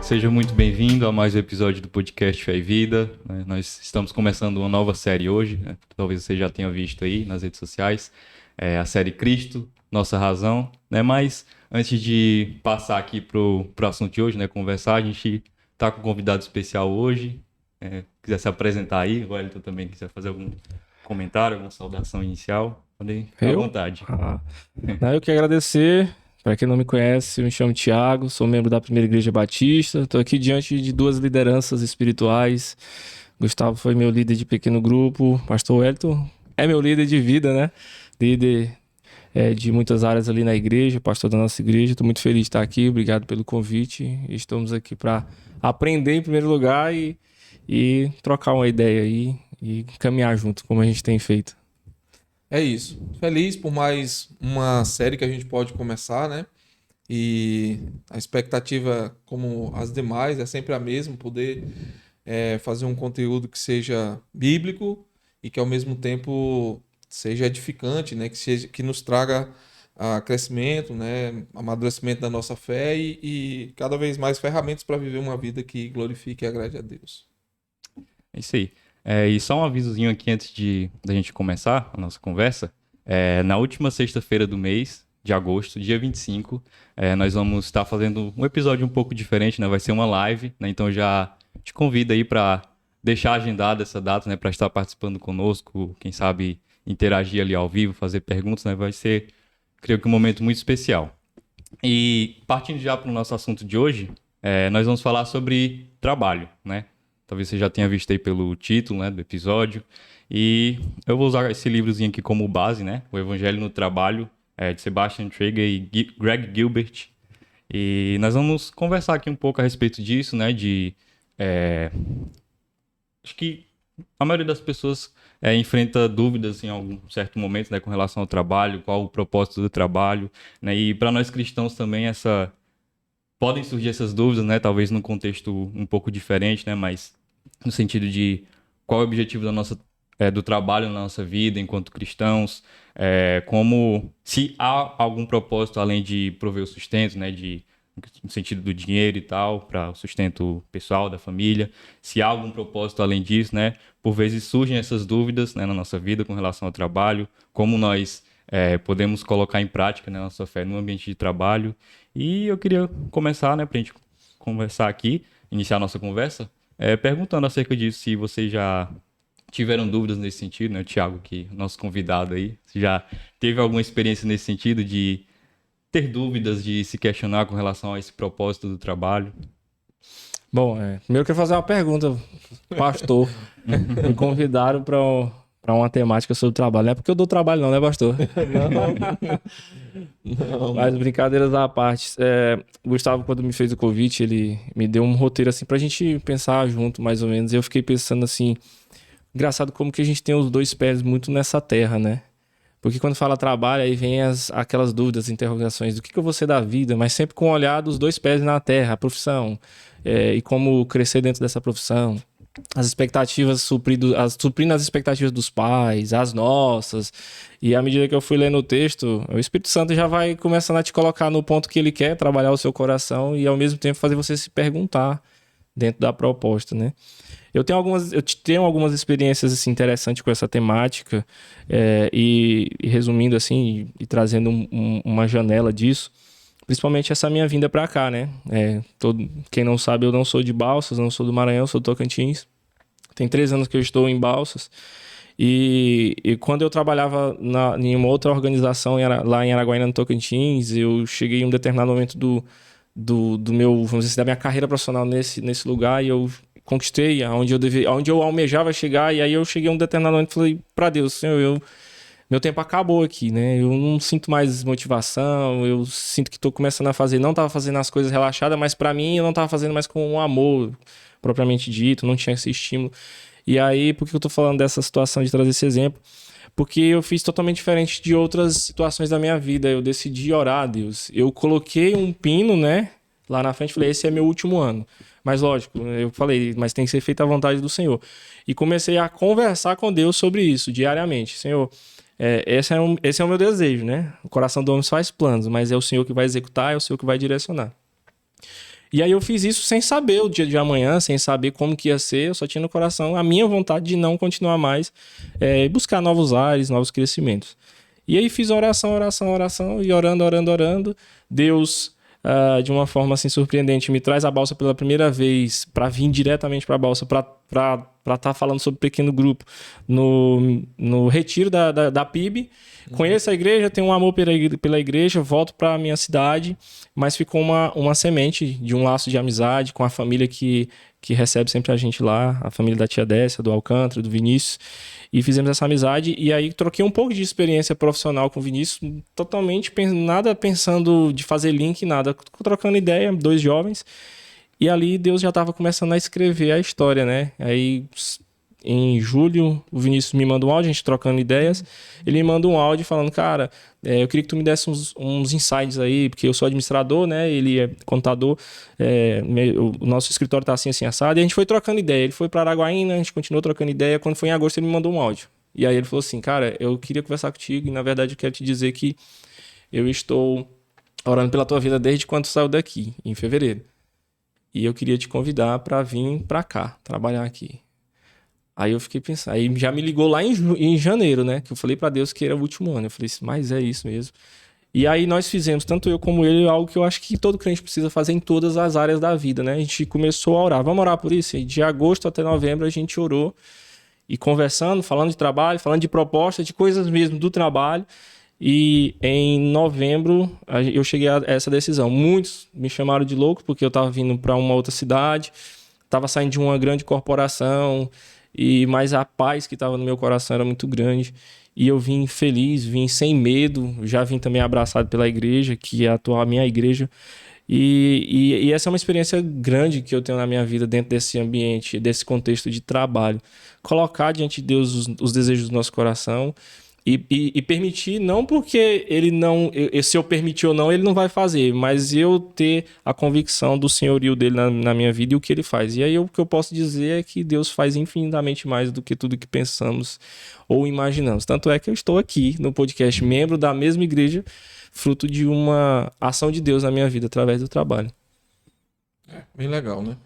Seja muito bem-vindo a mais um episódio do podcast Fé e Vida. Nós estamos começando uma nova série hoje, talvez você já tenha visto aí nas redes sociais, a série Cristo, Nossa Razão. Mas antes de passar aqui para o assunto de hoje, conversar, a gente está com um convidado especial hoje. Quiser se apresentar aí, o Wellington também quiser fazer algum comentário, alguma saudação inicial, pode ficar à vontade. Eu quero agradecer. Para quem não me conhece, eu me chamo Thiago, sou membro da Primeira Igreja Batista. Estou aqui diante de duas lideranças espirituais. Gustavo foi meu líder de pequeno grupo. Pastor Wellington é meu líder de vida, né? Líder de muitas áreas ali na igreja, pastor da nossa igreja. Estou muito feliz de estar aqui. Obrigado pelo convite. Estamos aqui para aprender em primeiro lugar e trocar uma ideia aí e caminhar junto, como a gente tem feito. É isso. Feliz por mais uma série que a gente pode começar, né? E a expectativa, como as demais, é sempre a mesma, poder fazer um conteúdo que seja bíblico e que ao mesmo tempo seja edificante, né? Que nos traga crescimento, né? Amadurecimento da nossa fé e cada vez mais ferramentas para viver uma vida que glorifique e agrade a Deus. É isso aí. E só um avisozinho aqui antes da gente começar a nossa conversa. Na última sexta-feira do mês de agosto, dia 25, nós vamos estar fazendo um episódio um pouco diferente, né? Vai ser uma live, né? Então já te convido aí para deixar agendada essa data, né? Para estar participando conosco, quem sabe interagir ali ao vivo, fazer perguntas, né? Vai ser, creio que, um momento muito especial. E partindo já para o nosso assunto de hoje, nós vamos falar sobre trabalho, né? Talvez você já tenha visto aí pelo título, né, do episódio. E eu vou usar esse livrozinho aqui como base, né? O Evangelho no Trabalho, de Sebastian Traeger e Greg Gilbert. E nós vamos conversar aqui um pouco a respeito disso, né? Acho que a maioria das pessoas enfrenta dúvidas em algum certo momento, né, com relação ao trabalho, qual o propósito do trabalho, né? E para nós cristãos também podem surgir essas dúvidas, né? Talvez num contexto um pouco diferente, né? Mas no sentido de qual é o objetivo do trabalho na nossa vida enquanto cristãos, como se há algum propósito além de prover o sustento, né? No sentido do dinheiro e tal, para o sustento pessoal da família, se há algum propósito além disso, né? Por vezes surgem essas dúvidas, né, na nossa vida com relação ao trabalho, como nós podemos colocar em prática, né, nossa fé no ambiente de trabalho. E eu queria começar, né, para a gente conversar aqui, iniciar a nossa conversa, perguntando acerca disso, se vocês já tiveram dúvidas nesse sentido, né, o Thiago, que é nosso convidado aí, se já teve alguma experiência nesse sentido de ter dúvidas, de se questionar com relação a esse propósito do trabalho? Bom, primeiro eu quero fazer uma pergunta, pastor. Me convidaram para uma temática sobre trabalho. Não é porque eu dou trabalho não, né, pastor? Não. Mas brincadeiras à parte. Gustavo, quando me fez o convite, ele me deu um roteiro assim pra gente pensar junto, mais ou menos. E eu fiquei pensando assim, engraçado como que a gente tem os dois pés muito nessa terra, né? Porque quando fala trabalho, aí vem aquelas dúvidas, interrogações do que eu vou ser da vida, mas sempre com o olhar dos dois pés na terra, a profissão, e como crescer dentro dessa profissão. As expectativas suprindo as expectativas dos pais, as nossas. E à medida que eu fui lendo o texto, o Espírito Santo já vai começando a te colocar no ponto que ele quer, trabalhar o seu coração e ao mesmo tempo fazer você se perguntar dentro da proposta, né? Eu tenho algumas experiências assim, interessantes com essa temática e resumindo assim e trazendo uma janela disso, principalmente essa minha vinda para cá, né? Quem não sabe, eu não sou de Balsas, não sou do Maranhão, sou do Tocantins. Tem 3 anos que eu estou em Balsas. E quando eu trabalhava em uma outra organização lá em Araguaína, no Tocantins, eu cheguei em um determinado momento do meu, vamos dizer assim, da minha carreira profissional nesse lugar e eu conquistei aonde eu almejava chegar. E aí eu cheguei a um determinado momento e falei para Deus, Senhor, meu tempo acabou aqui, né? Eu não sinto mais motivação, eu sinto que tô começando a fazer, não tava fazendo as coisas relaxadas, mas para mim eu não tava fazendo mais com um amor propriamente dito, não tinha esse estímulo. E aí, por que eu tô falando dessa situação de trazer esse exemplo? Porque eu fiz totalmente diferente de outras situações da minha vida. Eu decidi orar a Deus. Eu coloquei um pino, né? Lá na frente, falei, esse é meu último ano. Mas lógico, eu falei, mas tem que ser feita a vontade do Senhor. E comecei a conversar com Deus sobre isso diariamente. Senhor, esse é o meu desejo, né? O coração do homem faz planos, mas é o Senhor que vai executar, é o Senhor que vai direcionar. E aí eu fiz isso sem saber o dia de amanhã, sem saber como que ia ser, eu só tinha no coração a minha vontade de não continuar mais, buscar novos ares, novos crescimentos. E aí fiz oração, e orando. Deus, de uma forma assim surpreendente, me traz a balsa pela primeira vez para vir diretamente para a balsa, para estar falando sobre pequeno grupo no retiro da PIB. Conheço a igreja, tenho um amor pela igreja, volto para a minha cidade, mas ficou uma semente de um laço de amizade com a família que recebe sempre a gente lá, a família da tia Décia, do Alcântara, do Vinícius, e fizemos essa amizade, e aí troquei um pouco de experiência profissional com o Vinícius, totalmente, nada pensando de fazer link, nada, trocando ideia, 2 jovens, e ali Deus já estava começando a escrever a história, né? Aí em julho, o Vinícius me manda um áudio, a gente trocando ideias. Ele me manda um áudio falando, cara, eu queria que tu me desse uns insights aí, porque eu sou administrador, né? Ele é contador, o nosso escritório tá assim, assado. E a gente foi trocando ideia. Ele foi para Araguaína, a gente continuou trocando ideia. Quando foi em agosto, ele me mandou um áudio. E aí ele falou assim, cara, eu queria conversar contigo e, na verdade, eu quero te dizer que eu estou orando pela tua vida desde quando tu saiu daqui, em fevereiro. E eu queria te convidar para vir para cá, trabalhar aqui. Aí eu fiquei pensando, aí já me ligou lá em janeiro, né? Que eu falei pra Deus que era o último ano. Eu falei assim, mas é isso mesmo. E aí nós fizemos, tanto eu como ele, algo que eu acho que todo crente precisa fazer em todas as áreas da vida, né? A gente começou a orar. Vamos orar por isso? E de agosto até novembro a gente orou e conversando, falando de trabalho, falando de proposta, de coisas mesmo do trabalho. E em novembro eu cheguei a essa decisão. Muitos me chamaram de louco porque eu estava vindo para uma outra cidade, estava saindo de uma grande corporação, mas a paz que estava no meu coração era muito grande. E eu vim feliz, vim sem medo, já vim também abraçado pela igreja, que é a minha igreja. E essa é uma experiência grande que eu tenho na minha vida dentro desse ambiente, desse contexto de trabalho. Colocar diante de Deus os desejos do nosso coração e permitir, não porque ele não, se eu permitir ou não, ele não vai fazer, mas eu ter a convicção do senhorio dele na minha vida e o que ele faz. E aí o que eu posso dizer é que Deus faz infinitamente mais do que tudo que pensamos ou imaginamos. Tanto é que eu estou aqui no podcast, membro da mesma igreja, fruto de uma ação de Deus na minha vida através do trabalho. Bem legal, né?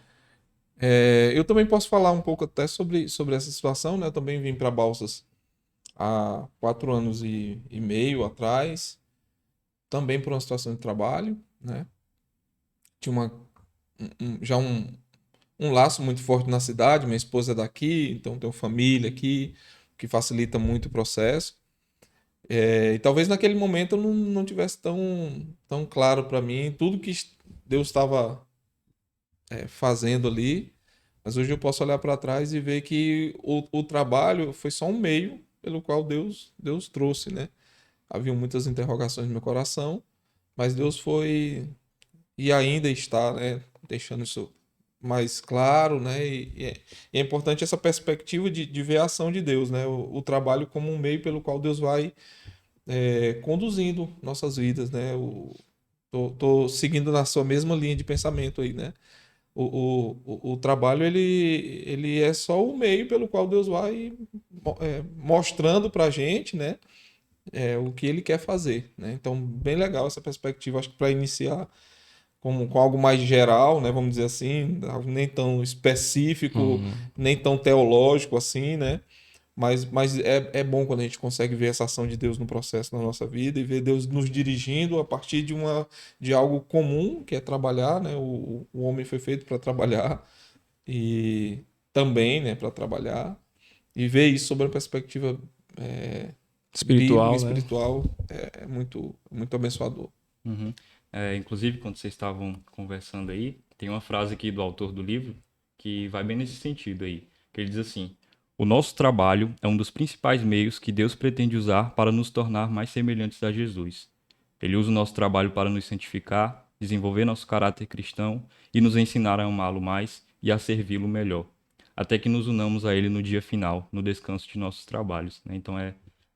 Eu também posso falar um pouco até sobre essa situação, né? Eu também vim para Balsas há 4 anos e meio atrás, também por uma situação de trabalho, né? Tinha já um laço muito forte na cidade, minha esposa é daqui, então tenho família aqui, que facilita muito o processo. E talvez naquele momento eu não tivesse tão claro para mim tudo que Deus estava fazendo ali, mas hoje eu posso olhar para trás e ver que o trabalho foi só um meio pelo qual Deus trouxe, né? Havia muitas interrogações no meu coração, mas Deus foi e ainda está, né, deixando isso mais claro, né? E é importante essa perspectiva de ver a ação de Deus, né? O trabalho como um meio pelo qual Deus vai conduzindo nossas vidas, né? Tô seguindo na sua mesma linha de pensamento aí, né? O trabalho ele é só o meio pelo qual Deus vai mostrando pra gente, né? O que ele quer fazer, né? Então, bem legal essa perspectiva, acho que para iniciar com algo mais geral, né? Vamos dizer assim, algo nem tão específico, nem tão teológico assim, né? Mas é bom quando a gente consegue ver essa ação de Deus no processo da nossa vida e ver Deus nos dirigindo a partir de algo comum, que é trabalhar, né? O homem foi feito para trabalhar e também, né, para trabalhar e ver isso sobre a perspectiva Espiritual, bíblica, né? espiritual, é muito, muito abençoador. Uhum. Inclusive, quando vocês estavam conversando aí, tem uma frase aqui do autor do livro que vai bem nesse sentido aí, que ele diz assim: o nosso trabalho é um dos principais meios que Deus pretende usar para nos tornar mais semelhantes a Jesus. Ele usa o nosso trabalho para nos santificar, desenvolver nosso caráter cristão e nos ensinar a amá-lo mais e a servi-lo melhor, até que nos unamos a ele no dia final, no descanso de nossos trabalhos, né? Então é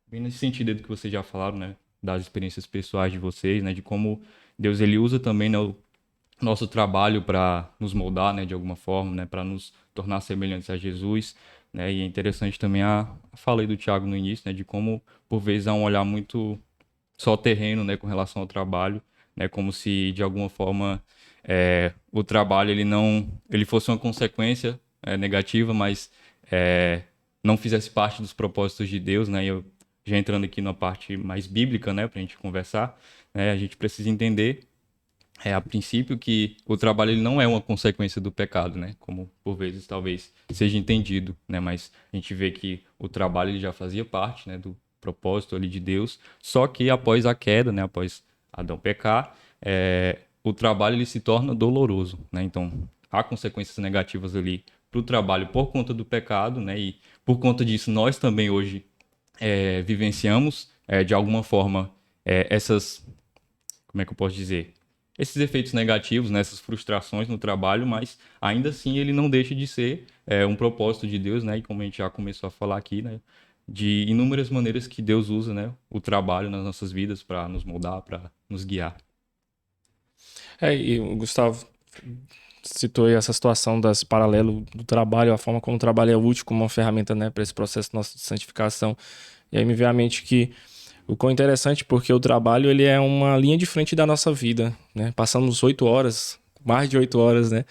bem nesse sentido aí do que vocês já falaram, né? Das experiências pessoais de vocês, né? De como Deus ele usa também, né, o nosso trabalho para nos moldar, né, de alguma forma, né, para nos tornar semelhantes a Jesus, né? E é interessante também a fala aí do Thiago no início, né, de como por vezes há um olhar muito só terreno, né, com relação ao trabalho, né, como se de alguma forma o trabalho ele fosse uma consequência negativa, mas não fizesse parte dos propósitos de Deus, né? E eu já entrando aqui na parte mais bíblica, né, para a gente conversar, né, a gente precisa entender a princípio que o trabalho ele não é uma consequência do pecado, né? Como por vezes talvez seja entendido, né? Mas a gente vê que o trabalho ele já fazia parte, né, do propósito ali de Deus. Só que após a queda, né, após Adão pecar, o trabalho ele se torna doloroso, né? Então há consequências negativas ali para o trabalho por conta do pecado, né? E por conta disso nós também hoje vivenciamos de alguma forma essas, como é que eu posso dizer? Esses efeitos negativos, né, essas frustrações no trabalho, mas ainda assim ele não deixa de ser um propósito de Deus, né, e como a gente já começou a falar aqui, né, de inúmeras maneiras que Deus usa, né, o trabalho nas nossas vidas para nos moldar, para nos guiar. E o Gustavo citou aí essa situação desse paralelo do trabalho, a forma como o trabalho é útil como uma ferramenta, né, para esse processo nosso de santificação. E aí me veio à mente que o quão interessante, porque o trabalho ele é uma linha de frente da nossa vida, né? Passamos 8 horas, mais de 8 horas, né?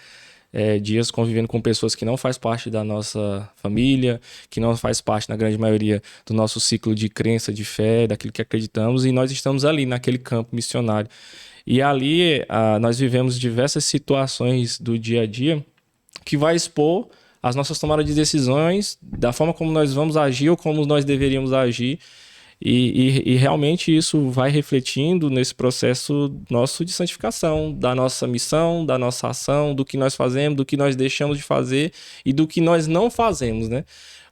Dias convivendo com pessoas que não faz parte da nossa família, que não faz parte, na grande maioria, do nosso ciclo de crença, de fé, daquilo que acreditamos, e nós estamos ali, naquele campo missionário. E ali nós vivemos diversas situações do dia a dia que vai expor as nossas tomadas de decisões, da forma como nós vamos agir ou como nós deveríamos agir. E realmente isso vai refletindo nesse processo nosso de santificação, da nossa missão, da nossa ação, do que nós fazemos, do que nós deixamos de fazer e do que nós não fazemos, né?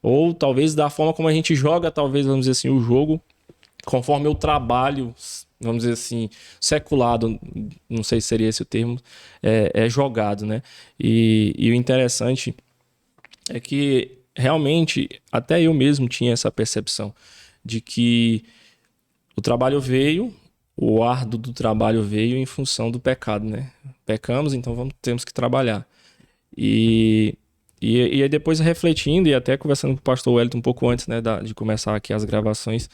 Ou talvez da forma como a gente joga, talvez, vamos dizer assim, o jogo, conforme o trabalho, vamos dizer assim, seculado, não sei se seria esse o termo, é jogado, né? E o interessante é que realmente até eu mesmo tinha essa percepção de que o trabalho veio, o árduo do trabalho veio em função do pecado, né? Pecamos, então temos que trabalhar. E aí depois refletindo e até conversando com o pastor Wellington um pouco antes, né, de começar aqui as gravações,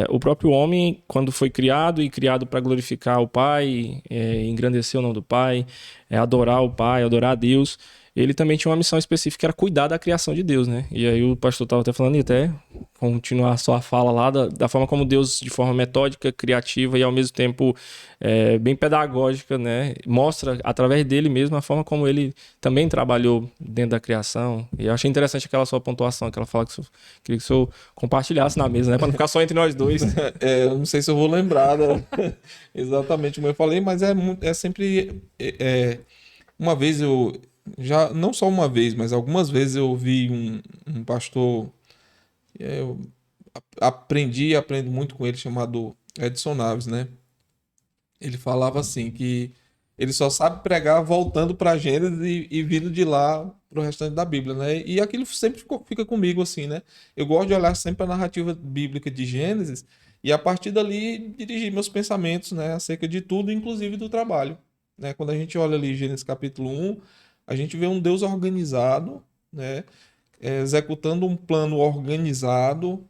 o próprio homem, quando foi criado e criado para glorificar o Pai, engrandecer o nome do Pai, adorar o Pai, adorar a Deus, ele também tinha uma missão específica, que era cuidar da criação de Deus, né? E aí o pastor estava até falando, e até continuar a sua fala lá, da forma como Deus, de forma metódica, criativa e ao mesmo tempo bem pedagógica, né? Mostra, através dele mesmo, a forma como ele também trabalhou dentro da criação. E eu achei interessante aquela sua pontuação, aquela fala que queria que o senhor compartilhasse na mesa, né? Para não ficar só entre nós dois. Eu não sei se eu vou lembrar exatamente como eu falei, mas é sempre... uma vez já não só uma vez, mas algumas vezes eu ouvi um pastor, eu aprendo muito com ele, chamado Edson Naves, né? Ele falava assim que ele só sabe pregar voltando para Gênesis e vindo de lá para o restante da Bíblia, né? E aquilo sempre fica comigo assim, né? Eu gosto de olhar sempre a narrativa bíblica de Gênesis e a partir dali dirigir meus pensamentos, né, acerca de tudo, inclusive do trabalho, né? Quando a gente olha ali Gênesis capítulo 1, a gente vê um Deus organizado, né, executando um plano organizado,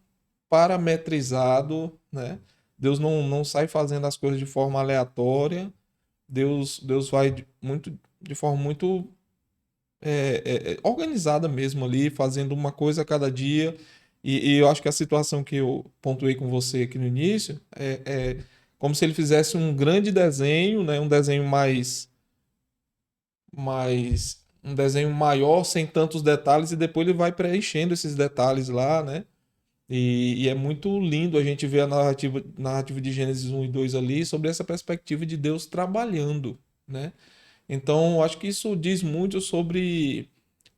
parametrizado, né? Deus não sai fazendo as coisas de forma aleatória. Deus vai de forma muito organizada mesmo ali, fazendo uma coisa a cada dia. E eu acho que a situação que eu pontuei com você aqui no início é como se ele fizesse um grande desenho, né? Um desenho um desenho maior, sem tantos detalhes, e depois ele vai preenchendo esses detalhes lá, né? E é muito lindo a gente ver a narrativa de Gênesis 1 e 2 ali, sobre essa perspectiva de Deus trabalhando, né? Então, eu acho que isso diz muito sobre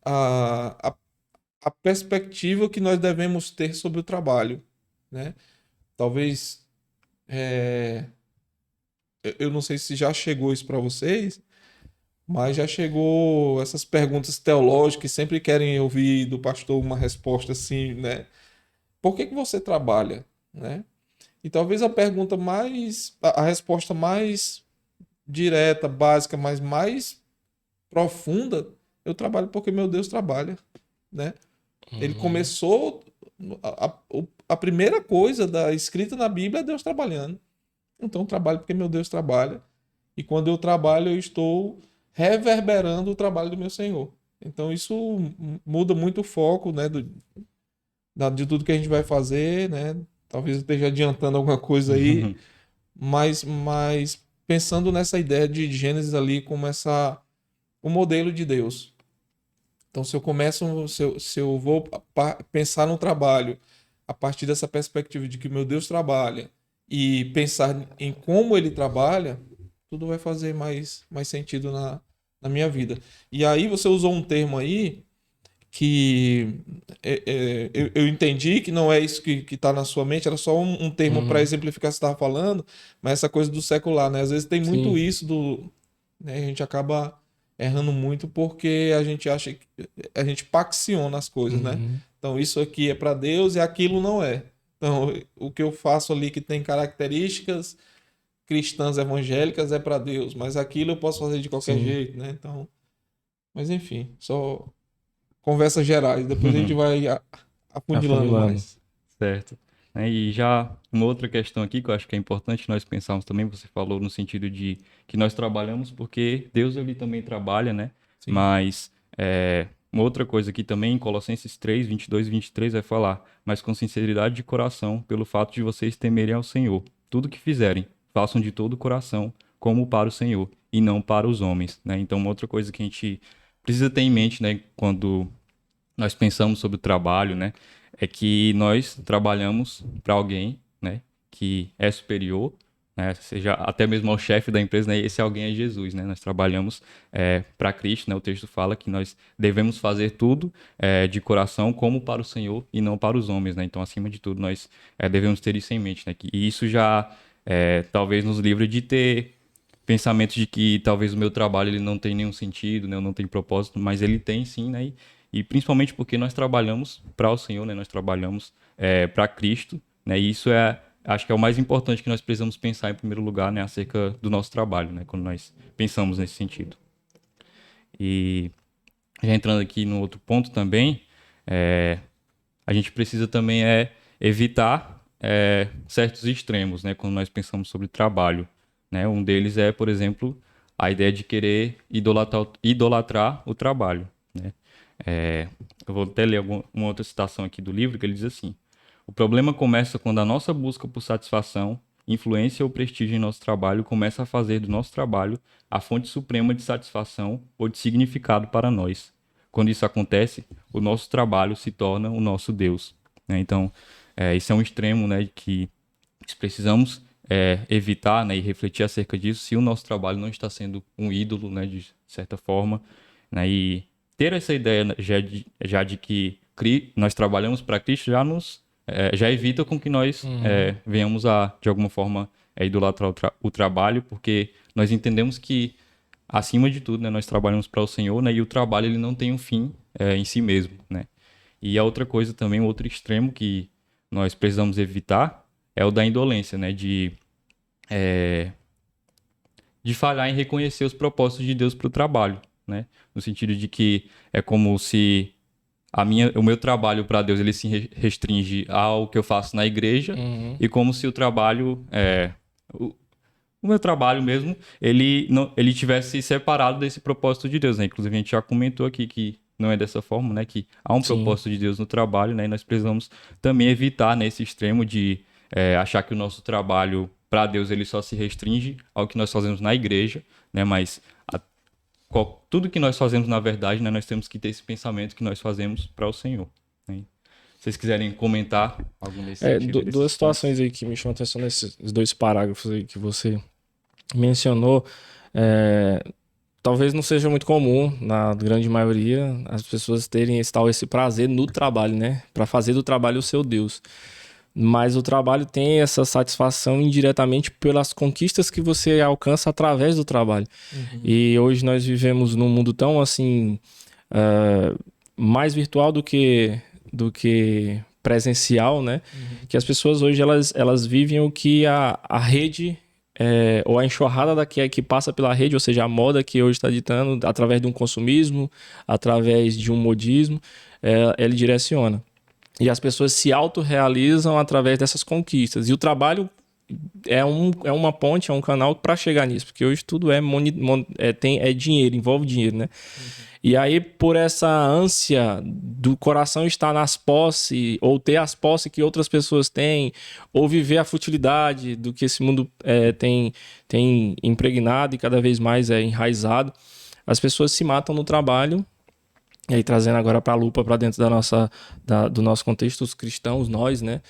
a, a perspectiva que nós devemos ter sobre o trabalho, né? Talvez, eu não sei se já chegou isso para vocês, mas já chegou essas perguntas teológicas que sempre querem ouvir do pastor uma resposta assim, né? Por que você trabalha, né? E talvez a pergunta a resposta mais direta, básica, mas mais profunda, eu trabalho porque meu Deus trabalha, né? Ele começou, a primeira coisa da escrita na Bíblia é Deus trabalhando. Então eu trabalho porque meu Deus trabalha. e quando eu trabalho, eu estou reverberando o trabalho do meu Senhor. Então isso muda muito o foco, né, de tudo que a gente vai fazer, né? Talvez eu esteja adiantando alguma coisa aí, mas pensando nessa ideia de Gênesis ali como o modelo de Deus. Então, se eu vou pensar no trabalho a partir dessa perspectiva de que meu Deus trabalha e pensar em como ele trabalha, tudo vai fazer mais sentido na minha vida. E aí você usou um termo aí que eu entendi que não é isso que está na sua mente, era só um termo para Uhum. exemplificar o que você estava falando, mas essa coisa do secular, né? Às vezes tem muito Sim. isso né? A gente acaba errando muito porque a gente acha que a gente paxiona as coisas, né? Uhum. Então isso aqui é para Deus e aquilo não é. Então o que eu faço ali que tem características cristãs evangélicas é para Deus, mas aquilo eu posso fazer de qualquer Sim. jeito, né? Então, mas enfim, só conversas gerais. Depois a gente vai afunilando Afunilando. mais. Certo. E já uma outra questão aqui que eu acho que é importante nós pensarmos também, você falou no sentido de que nós trabalhamos porque Deus ele também trabalha, né? Sim. Mas uma outra coisa aqui também, em Colossenses 3, 22 e 23 vai falar, mas com sinceridade de coração, pelo fato de vocês temerem ao Senhor. Tudo que fizerem, façam de todo o coração, como para o Senhor, e não para os homens, né? Então, uma outra coisa que a gente precisa ter em mente, né, quando nós pensamos sobre o trabalho, né? É que nós trabalhamos para alguém, né? Que é superior, né? Seja até mesmo ao chefe da empresa, né? Esse alguém é Jesus, né? Nós trabalhamos para Cristo, né? O texto fala que nós devemos fazer tudo de coração como para o Senhor e não para os homens, né? Então, acima de tudo, nós devemos ter isso em mente, né? E isso já talvez nos livre de ter pensamentos de que talvez o meu trabalho ele não tem nenhum sentido, né? Eu não tenho propósito, mas ele tem sim, né? E principalmente porque nós trabalhamos para o Senhor, né? Nós trabalhamos para Cristo, né? E isso acho que é o mais importante que nós precisamos pensar em primeiro lugar, né? Acerca do nosso trabalho, né? Quando nós pensamos nesse sentido. E já entrando aqui no outro ponto também, a gente precisa também evitar certos extremos, né? Quando nós pensamos sobre trabalho, né? Um deles é, por exemplo, a ideia de querer idolatrar o trabalho, né? Eu vou até ler uma outra citação aqui do livro que ele diz assim: o problema começa quando a nossa busca por satisfação, influência ou prestígio em nosso trabalho começa a fazer do nosso trabalho a fonte suprema de satisfação ou de significado para nós. Quando isso acontece, o nosso trabalho se torna o nosso Deus, né? Então, esse é um extremo, né, que precisamos evitar, né, e refletir acerca disso se o nosso trabalho não está sendo um ídolo, né, de certa forma, né, e ter essa ideia né, já de que nós trabalhamos para Cristo já evita com que nós Uhum. venhamos a, de alguma forma, idolatrar o trabalho, porque nós entendemos que, acima de tudo, né, nós trabalhamos para o Senhor, né, e o trabalho ele não tem um fim em si mesmo, né. E a outra coisa também, o outro extremo que nós precisamos evitar é o da indolência, né, de falhar em reconhecer os propósitos de Deus para o trabalho, né, no sentido de que é como se o meu trabalho para Deus ele se restringe ao que eu faço na igreja Uhum. e como se o trabalho o meu trabalho mesmo ele tivesse separado desse propósito de Deus, né? Inclusive a gente já comentou aqui que não é dessa forma, né? Que há um Sim. propósito de Deus no trabalho, né? E nós precisamos também evitar nesse extremo de achar que o nosso trabalho para Deus ele só se restringe ao que nós fazemos na igreja, né? Mas tudo que nós fazemos na verdade, né? Nós temos que ter esse pensamento que nós fazemos para o Senhor, né? Se vocês quiserem comentar algum desse sentido, Duas desses pontos. situações aí que me chamam a atenção nesses dois parágrafos aí que você mencionou. É, talvez não seja muito comum, na grande maioria, as pessoas terem esse prazer no trabalho, né? Para fazer do trabalho o seu Deus. Mas o trabalho tem essa satisfação indiretamente pelas conquistas que você alcança através do trabalho. Uhum. E hoje nós vivemos num mundo tão assim, mais virtual do que presencial, né? Que as pessoas hoje elas vivem o que a rede ou a enxurrada que passa pela rede, ou seja, a moda que hoje está ditando através de um consumismo, através de um modismo, ele direciona. E as pessoas se autorrealizam através dessas conquistas. E o trabalho é uma ponte, é um canal para chegar nisso, porque hoje tudo é dinheiro, envolve dinheiro, né? E aí, por essa ânsia do coração estar nas posses, ou ter as posses que outras pessoas têm, ou viver a futilidade do que esse mundo tem impregnado e cada vez mais é enraizado, as pessoas se matam no trabalho. E aí, trazendo agora para a lupa, para dentro do nosso contexto, os cristãos, nós, né?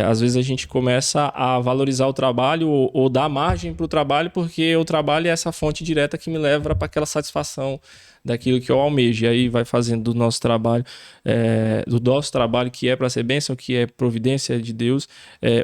Às vezes a gente começa a valorizar o trabalho ou dar margem para o trabalho, porque o trabalho é essa fonte direta que me leva para aquela satisfação daquilo que eu almejo. E aí vai fazendo do nosso trabalho, que é para ser bênção, que é providência de Deus,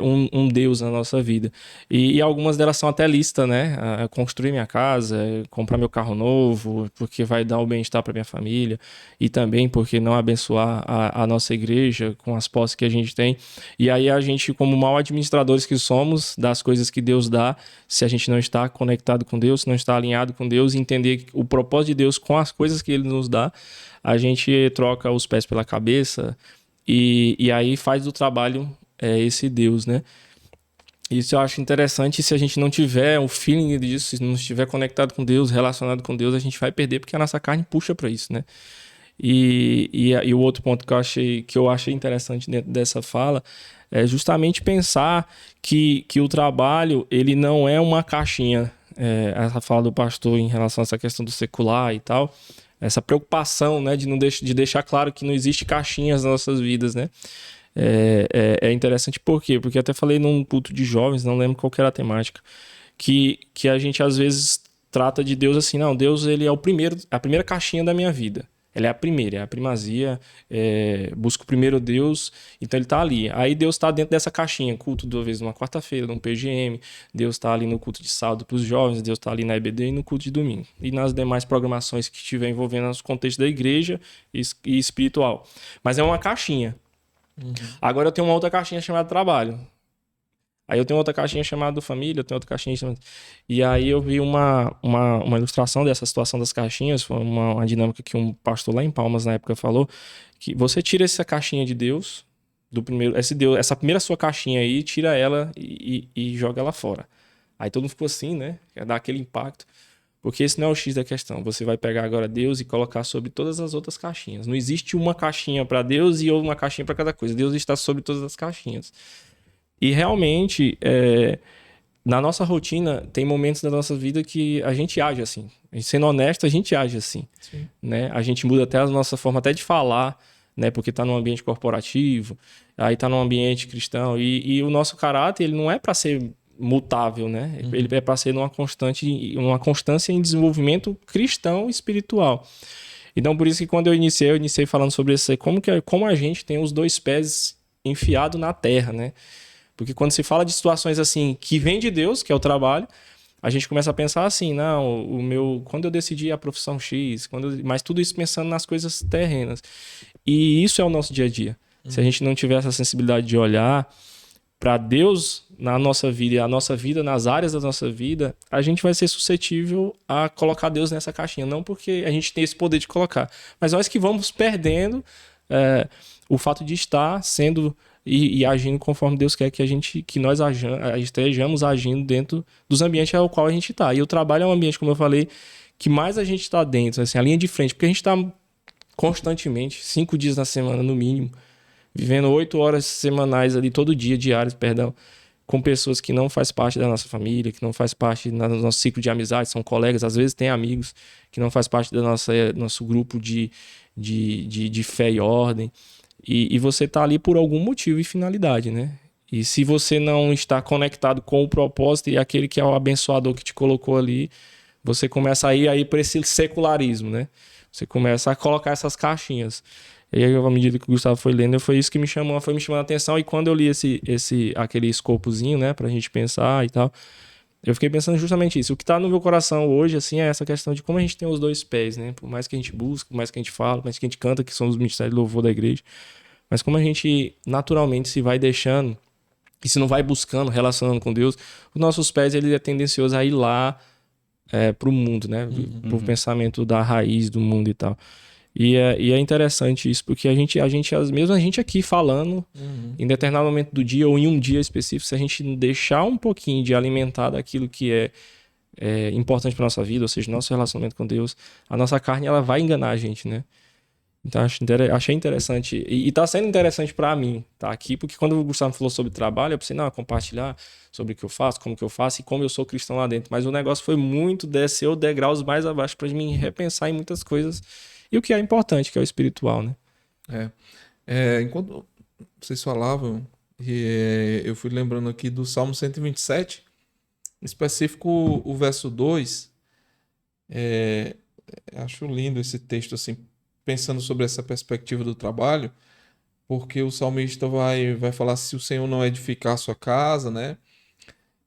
um Deus na nossa vida. E algumas delas são até listas, né? Construir minha casa, comprar meu carro novo, porque vai dar o bem-estar para minha família, e também porque não abençoar a nossa igreja com as posses que a gente tem. E aí a gente, como mal administradores que somos das coisas que Deus dá, se a gente não está conectado com Deus, se não está alinhado com Deus, entender o propósito de Deus com as coisas que Ele nos dá, a gente troca os pés pela cabeça e aí faz do trabalho esse Deus, né? Isso eu acho interessante. Se a gente não tiver o feeling disso, se não estiver conectado com Deus, relacionado com Deus, a gente vai perder, porque a nossa carne puxa para isso, né? E o outro ponto que eu achei interessante dentro dessa fala é justamente pensar que o trabalho, ele não é uma caixinha. Essa fala do pastor em relação a essa questão do secular e tal, essa preocupação, né, de deixar claro que não existe caixinhas nas nossas vidas, né? É interessante por quê? Porque até falei num culto de jovens, não lembro qual que era a temática, que a gente às vezes trata de Deus assim, não, Deus ele é a primeira caixinha da minha vida. Ela é a primeira, é a primazia, busco primeiro Deus, então ele está ali. Aí Deus está dentro dessa caixinha, culto duas vezes numa quarta-feira, num PGM, Deus está ali no culto de sábado para os jovens, Deus está ali na EBD e no culto de domingo. E nas demais programações que estiver envolvendo os contextos da igreja e espiritual. Mas é uma caixinha. Uhum. Agora eu tenho uma outra caixinha chamada trabalho. Aí eu tenho outra caixinha chamada família, eu tenho outra caixinha chamada... E aí eu vi uma ilustração dessa situação das caixinhas, foi uma dinâmica que um pastor lá em Palmas na época falou, que você tira essa caixinha de Deus, essa primeira sua caixinha aí, tira ela e joga ela fora. Aí todo mundo ficou assim, né? Quer dar aquele impacto. Porque esse não é o X da questão. Você vai pegar agora Deus e colocar sobre todas as outras caixinhas. Não existe uma caixinha para Deus e uma caixinha para cada coisa. Deus está sobre todas as caixinhas. E realmente, na nossa rotina, tem momentos da nossa vida que a gente age assim. Sendo honesto, a gente age assim. Né? A gente muda até a nossa forma até de falar, né? Porque está num ambiente corporativo, aí está num ambiente cristão. E o nosso caráter, ele não é para ser mutável, né? Uhum. Ele é para ser uma constância em desenvolvimento cristão espiritual. Então, por isso que quando eu iniciei falando sobre isso, como a gente tem os dois pés enfiados na terra, né? Porque quando se fala de situações assim, que vem de Deus, que é o trabalho, a gente começa a pensar assim, não, quando eu decidi a profissão X, mas tudo isso pensando nas coisas terrenas. E isso é o nosso dia a dia. Se a gente não tiver essa sensibilidade de olhar para Deus na nossa vida e a nossa vida, nas áreas da nossa vida, a gente vai ser suscetível a colocar Deus nessa caixinha. Não porque a gente tem esse poder de colocar, mas nós que vamos perdendo o fato de estar sendo e agindo conforme Deus quer que nós estejamos agindo dentro dos ambientes ao qual a gente está. E o trabalho é um ambiente, como eu falei, que mais a gente está dentro, assim, a linha de frente, porque a gente está constantemente, 5 dias na semana no mínimo, vivendo 8 horas semanais ali, todo dia, diários, perdão, com pessoas que não faz parte da nossa família, que não faz parte do nosso ciclo de amizade, são colegas, às vezes tem amigos que não faz parte do nosso grupo de fé e ordem. E você está ali por algum motivo e finalidade, né? E se você não está conectado com o propósito e aquele que é o abençoador que te colocou ali, você começa a ir aí para esse secularismo, né? Você começa a colocar essas caixinhas. E aí, à medida que o Gustavo foi lendo, foi isso que foi me chamando a atenção. E quando eu li aquele escopozinho, né, pra gente pensar e tal, eu fiquei pensando justamente isso. O que tá no meu coração hoje, assim, é essa questão de como a gente tem os dois pés, né? Por mais que a gente busque, por mais que a gente fala, por mais que a gente canta, que são os ministérios de louvor da igreja, mas como a gente naturalmente se vai deixando e se não vai buscando, relacionando com Deus, os nossos pés, ele é tendencioso a ir lá pro mundo, né? Pro pensamento da raiz do mundo e tal. E é interessante isso, porque mesmo a gente aqui falando, em determinado momento do dia ou em um dia específico, se a gente deixar um pouquinho de alimentar daquilo que é importante para nossa vida, ou seja, nosso relacionamento com Deus, a nossa carne ela vai enganar a gente, né? Então achei interessante, e tá sendo interessante para mim tá aqui, porque quando o Gustavo falou sobre trabalho, eu pensei, não, compartilhar sobre o que eu faço, como que eu faço e como eu sou cristão lá dentro, mas o negócio foi muito descer degraus mais abaixo para mim repensar em muitas coisas, e o que é importante, que é o espiritual, né? Enquanto vocês falavam, eu fui lembrando aqui do Salmo 127, em específico o verso 2. Acho lindo esse texto, assim, pensando sobre essa perspectiva do trabalho, porque o salmista vai falar se o Senhor não edificar a sua casa, né?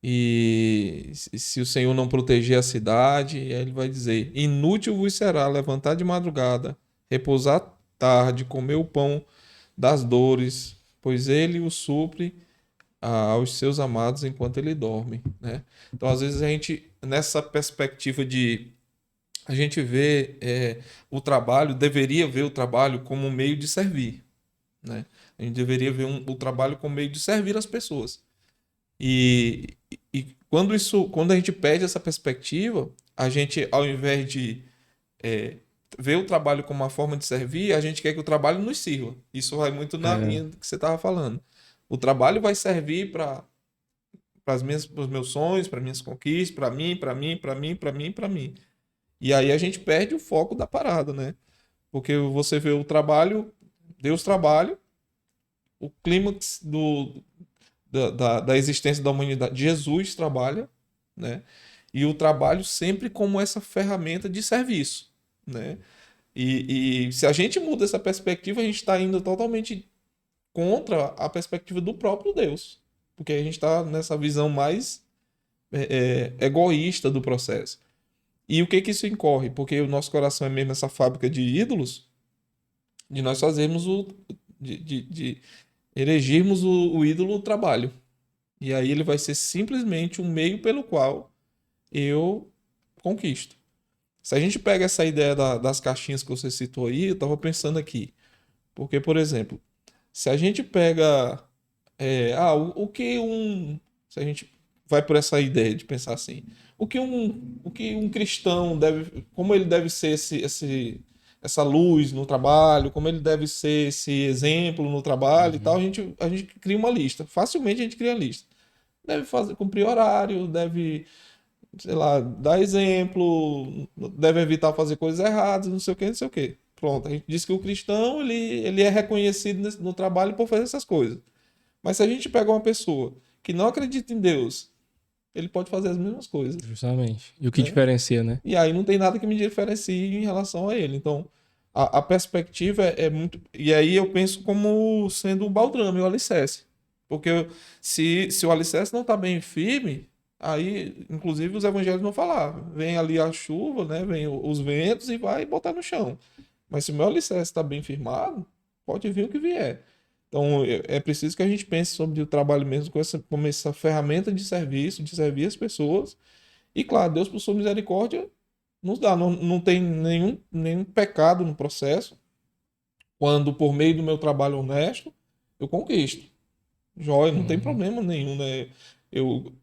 E se o Senhor não proteger a cidade, aí ele vai dizer: inútil vos será levantar de madrugada, repousar tarde, comer o pão das dores, pois ele o supre aos seus amados enquanto ele dorme, né? Então, às vezes a gente, nessa perspectiva a gente vê o trabalho, deveria ver o trabalho como um meio de servir, né? A gente deveria ver o trabalho como meio de servir as pessoas. E quando a gente perde essa perspectiva, a gente, ao invés de ver o trabalho como uma forma de servir, a gente quer que o trabalho nos sirva. Isso vai muito na linha do que você estava falando. O trabalho vai servir para os meus sonhos, para minhas conquistas, para mim. E aí a gente perde o foco da parada, né? Porque você vê o trabalho, Deus trabalha, o clímax da existência da humanidade, Jesus trabalha, né? E o trabalho sempre como essa ferramenta de serviço, né? E se a gente muda essa perspectiva, a gente está indo totalmente contra a perspectiva do próprio Deus. Porque a gente está nessa visão mais egoísta do processo. E o que isso incorre? Porque o nosso coração é mesmo essa fábrica de ídolos, de nós fazermos de erigirmos o ídolo do trabalho. E aí ele vai ser simplesmente um meio pelo qual eu conquisto. Se a gente pega essa ideia das caixinhas que você citou aí, eu estava pensando aqui. Porque, por exemplo, se a gente pega. O que um. Se a gente vai por essa ideia de pensar assim. O que um cristão deve. Como ele deve ser essa luz no trabalho, como ele deve ser esse exemplo no trabalho e tal, a gente cria uma lista. Facilmente a gente cria a lista. Deve cumprir horário, deve, sei lá, dar exemplo, deve evitar fazer coisas erradas, não sei o que, não sei o que. Pronto, a gente diz que o cristão ele é reconhecido no trabalho por fazer essas coisas. Mas se a gente pega uma pessoa que não acredita em Deus, ele pode fazer as mesmas coisas. Justamente. E o que diferencia, né? E aí não tem nada que me diferencie em relação a ele. Então, a perspectiva é muito... E aí eu penso como sendo o baldrame, o alicerce. Porque se o alicerce não está bem firme, aí, inclusive, os evangelhos não falar. Vem ali a chuva, né? Vem os ventos e vai botar no chão. Mas se o meu alicerce está bem firmado, pode vir o que vier. Então, é preciso que a gente pense sobre o trabalho mesmo como essa ferramenta de serviço, de servir as pessoas. E, claro, Deus, por sua misericórdia, nos dá. Não tem nenhum pecado no processo. Quando, por meio do meu trabalho honesto, eu conquisto. Jóia, não tem problema nenhum, né?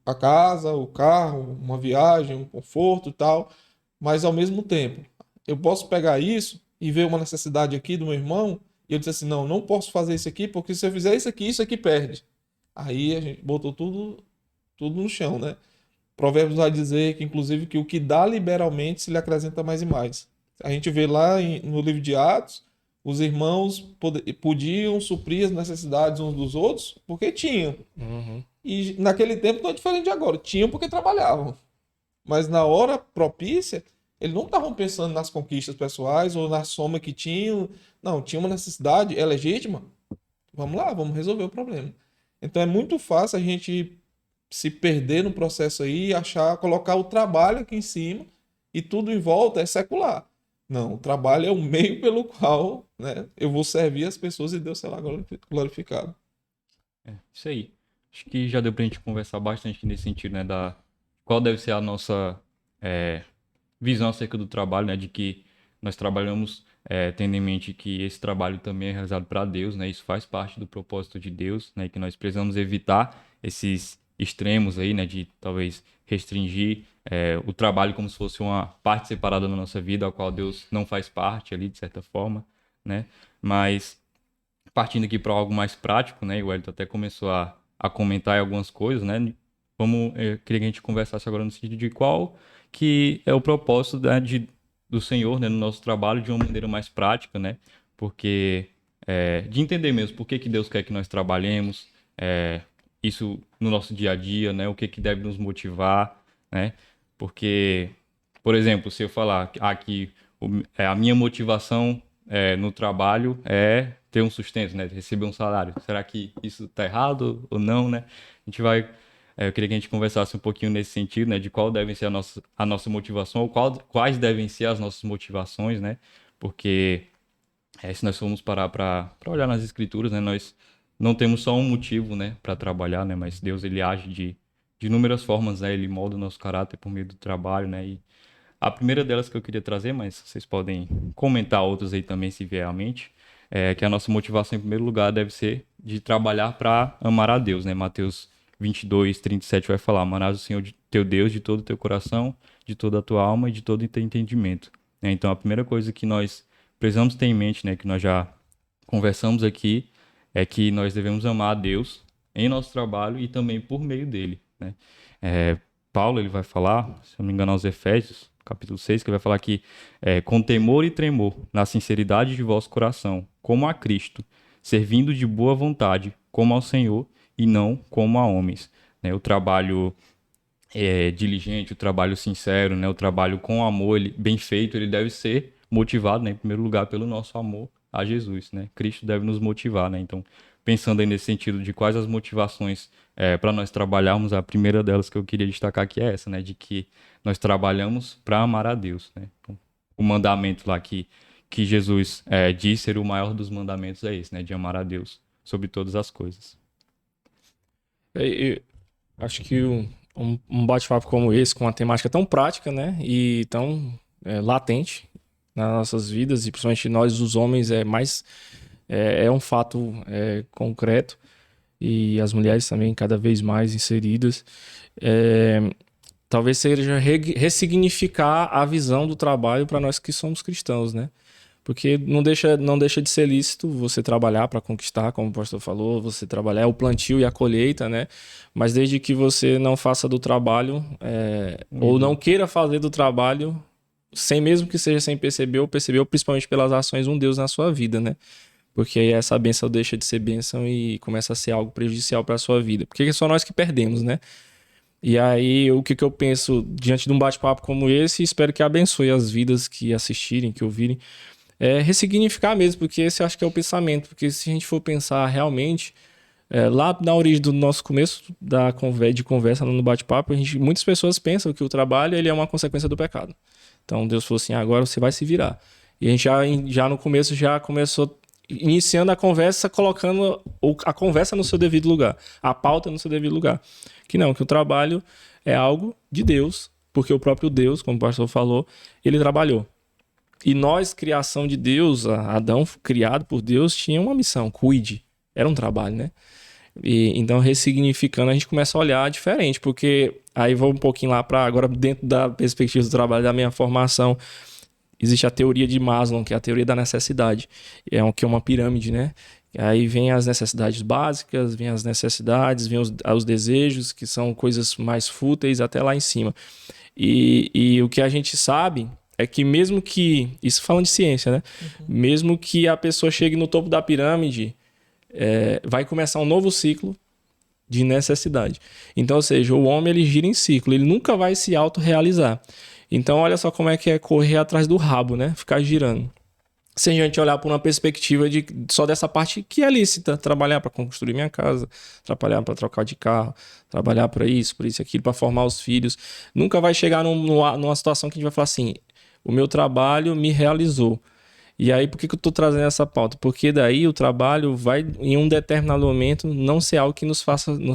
A casa, o carro, uma viagem, um conforto e tal. Mas, ao mesmo tempo, eu posso pegar isso e ver uma necessidade aqui do meu irmão e eu disse assim, não posso fazer isso aqui, porque se eu fizer isso aqui perde. Aí a gente botou tudo no chão, né? Provérbios vai dizer que, inclusive, que o que dá liberalmente se lhe acrescenta mais e mais. A gente vê lá no livro de Atos, os irmãos podiam suprir as necessidades uns dos outros porque tinham. E naquele tempo não é diferente de agora. Tinham porque trabalhavam. Mas na hora propícia, eles não estavam pensando nas conquistas pessoais ou na soma que tinham. Não, tinha uma necessidade, é legítima. Vamos lá, vamos resolver o problema. Então é muito fácil a gente se perder no processo aí, colocar o trabalho aqui em cima e tudo em volta é secular. Não, o trabalho é o meio pelo qual, né, eu vou servir as pessoas e Deus será glorificado. Isso aí. Acho que já deu pra gente conversar bastante nesse sentido, né, qual deve ser a nossa visão acerca do trabalho, né, de que nós trabalhamos tendo em mente que esse trabalho também é realizado para Deus, né? Isso faz parte do propósito de Deus, né? Que nós precisamos evitar esses extremos aí, né? De talvez restringir o trabalho como se fosse uma parte separada da nossa vida, a qual Deus não faz parte ali, de certa forma, né? Mas partindo aqui para algo mais prático, né? O Wellington até começou a comentar algumas coisas, né? Eu queria que a gente conversasse agora no sentido de qual que é o propósito, né, do Senhor, né, no nosso trabalho de uma maneira mais prática, né? Porque de entender mesmo por que Deus quer que nós trabalhemos, isso no nosso dia a dia, né? O que deve nos motivar, né? Porque, por exemplo, se eu falar aqui a minha motivação no trabalho é ter um sustento, né? Receber um salário. Será que isso está errado ou não, né? A gente vai eu queria que a gente conversasse um pouquinho nesse sentido, né, de qual deve ser a nossa motivação, ou quais devem ser as nossas motivações, né, porque se nós formos parar para olhar nas escrituras, né, nós não temos só um motivo, né, para trabalhar, né, mas Deus ele age de inúmeras formas, né, ele molda o nosso caráter por meio do trabalho, né, e a primeira delas que eu queria trazer, mas vocês podem comentar outras aí também se vier à mente, é que a nossa motivação em primeiro lugar deve ser de trabalhar para amar a Deus, né, Mateus 22:37 vai falar: amarás o Senhor teu Deus de todo o teu coração, de toda a tua alma e de todo o teu entendimento. Então, a primeira coisa que nós precisamos ter em mente, né, que nós já conversamos aqui, é que nós devemos amar a Deus em nosso trabalho e também por meio dele, né? Paulo ele vai falar, se eu não me engano, aos Efésios, capítulo 6, que ele vai falar que com temor e tremor, na sinceridade de vosso coração, como a Cristo, servindo de boa vontade, como ao Senhor, e não como a homens, né? O trabalho diligente, o trabalho sincero, né? O trabalho com amor, bem feito, ele deve ser motivado, né, em primeiro lugar pelo nosso amor a Jesus, né? Cristo deve nos motivar, né? Então, pensando aí nesse sentido de quais as motivações para nós trabalharmos, a primeira delas que eu queria destacar aqui é essa, né? De que nós trabalhamos para amar a Deus, né? Então, o mandamento lá que Jesus diz ser o maior dos mandamentos é esse, né? De amar a Deus sobre todas as coisas. Eu acho que um bate-papo como esse, com uma temática tão prática, né, e tão latente nas nossas vidas, e principalmente nós, os homens, é um fato concreto, e as mulheres também cada vez mais inseridas, talvez seja ressignificar a visão do trabalho para nós que somos cristãos, né? Porque não deixa de ser lícito você trabalhar para conquistar, como o pastor falou, você trabalhar o plantio e a colheita, né? Mas desde que você não faça do trabalho, ou não queira fazer do trabalho, mesmo que seja sem perceber, ou percebeu principalmente pelas ações um Deus na sua vida, né? Porque aí essa bênção deixa de ser bênção e começa a ser algo prejudicial para a sua vida. Porque é só nós que perdemos, né? E aí, o que eu penso diante de um bate-papo como esse, espero que abençoe as vidas que assistirem, que ouvirem, ressignificar mesmo, porque esse eu acho que é o pensamento. Porque se a gente for pensar realmente, lá na origem do nosso começo de conversa no bate-papo, muitas pessoas pensam que o trabalho ele é uma consequência do pecado. Então Deus falou assim, agora você vai se virar. E a gente já no começo já começou iniciando a conversa, colocando a conversa no seu devido lugar, a pauta no seu devido lugar. Que o trabalho é algo de Deus, porque o próprio Deus, como o pastor falou, ele trabalhou. E nós, criação de Deus, Adão, criado por Deus, tinha uma missão, cuide. Era um trabalho, né? E então, ressignificando, a gente começa a olhar diferente, porque aí vou um pouquinho lá para agora, dentro da perspectiva do trabalho da minha formação, existe a teoria de Maslow, que é a teoria da necessidade, que é uma pirâmide, né? Aí vem as necessidades básicas, vem as necessidades, vem os desejos, que são coisas mais fúteis, até lá em cima. E o que a gente sabe é que mesmo que, isso falando de ciência, né? Uhum. Mesmo que a pessoa chegue no topo da pirâmide, vai começar um novo ciclo de necessidade. Então, ou seja, o homem ele gira em ciclo, ele nunca vai se autorrealizar. Então, olha só como é que é correr atrás do rabo, né? Ficar girando. Se a gente olhar por uma perspectiva só dessa parte que é lícita, trabalhar para construir minha casa, trabalhar para trocar de carro, trabalhar para isso, aquilo, para formar os filhos, nunca vai chegar numa situação que a gente vai falar assim, o meu trabalho me realizou. E aí, por que eu estou trazendo essa pauta? Porque daí o trabalho vai, em um determinado momento, não ser algo que nos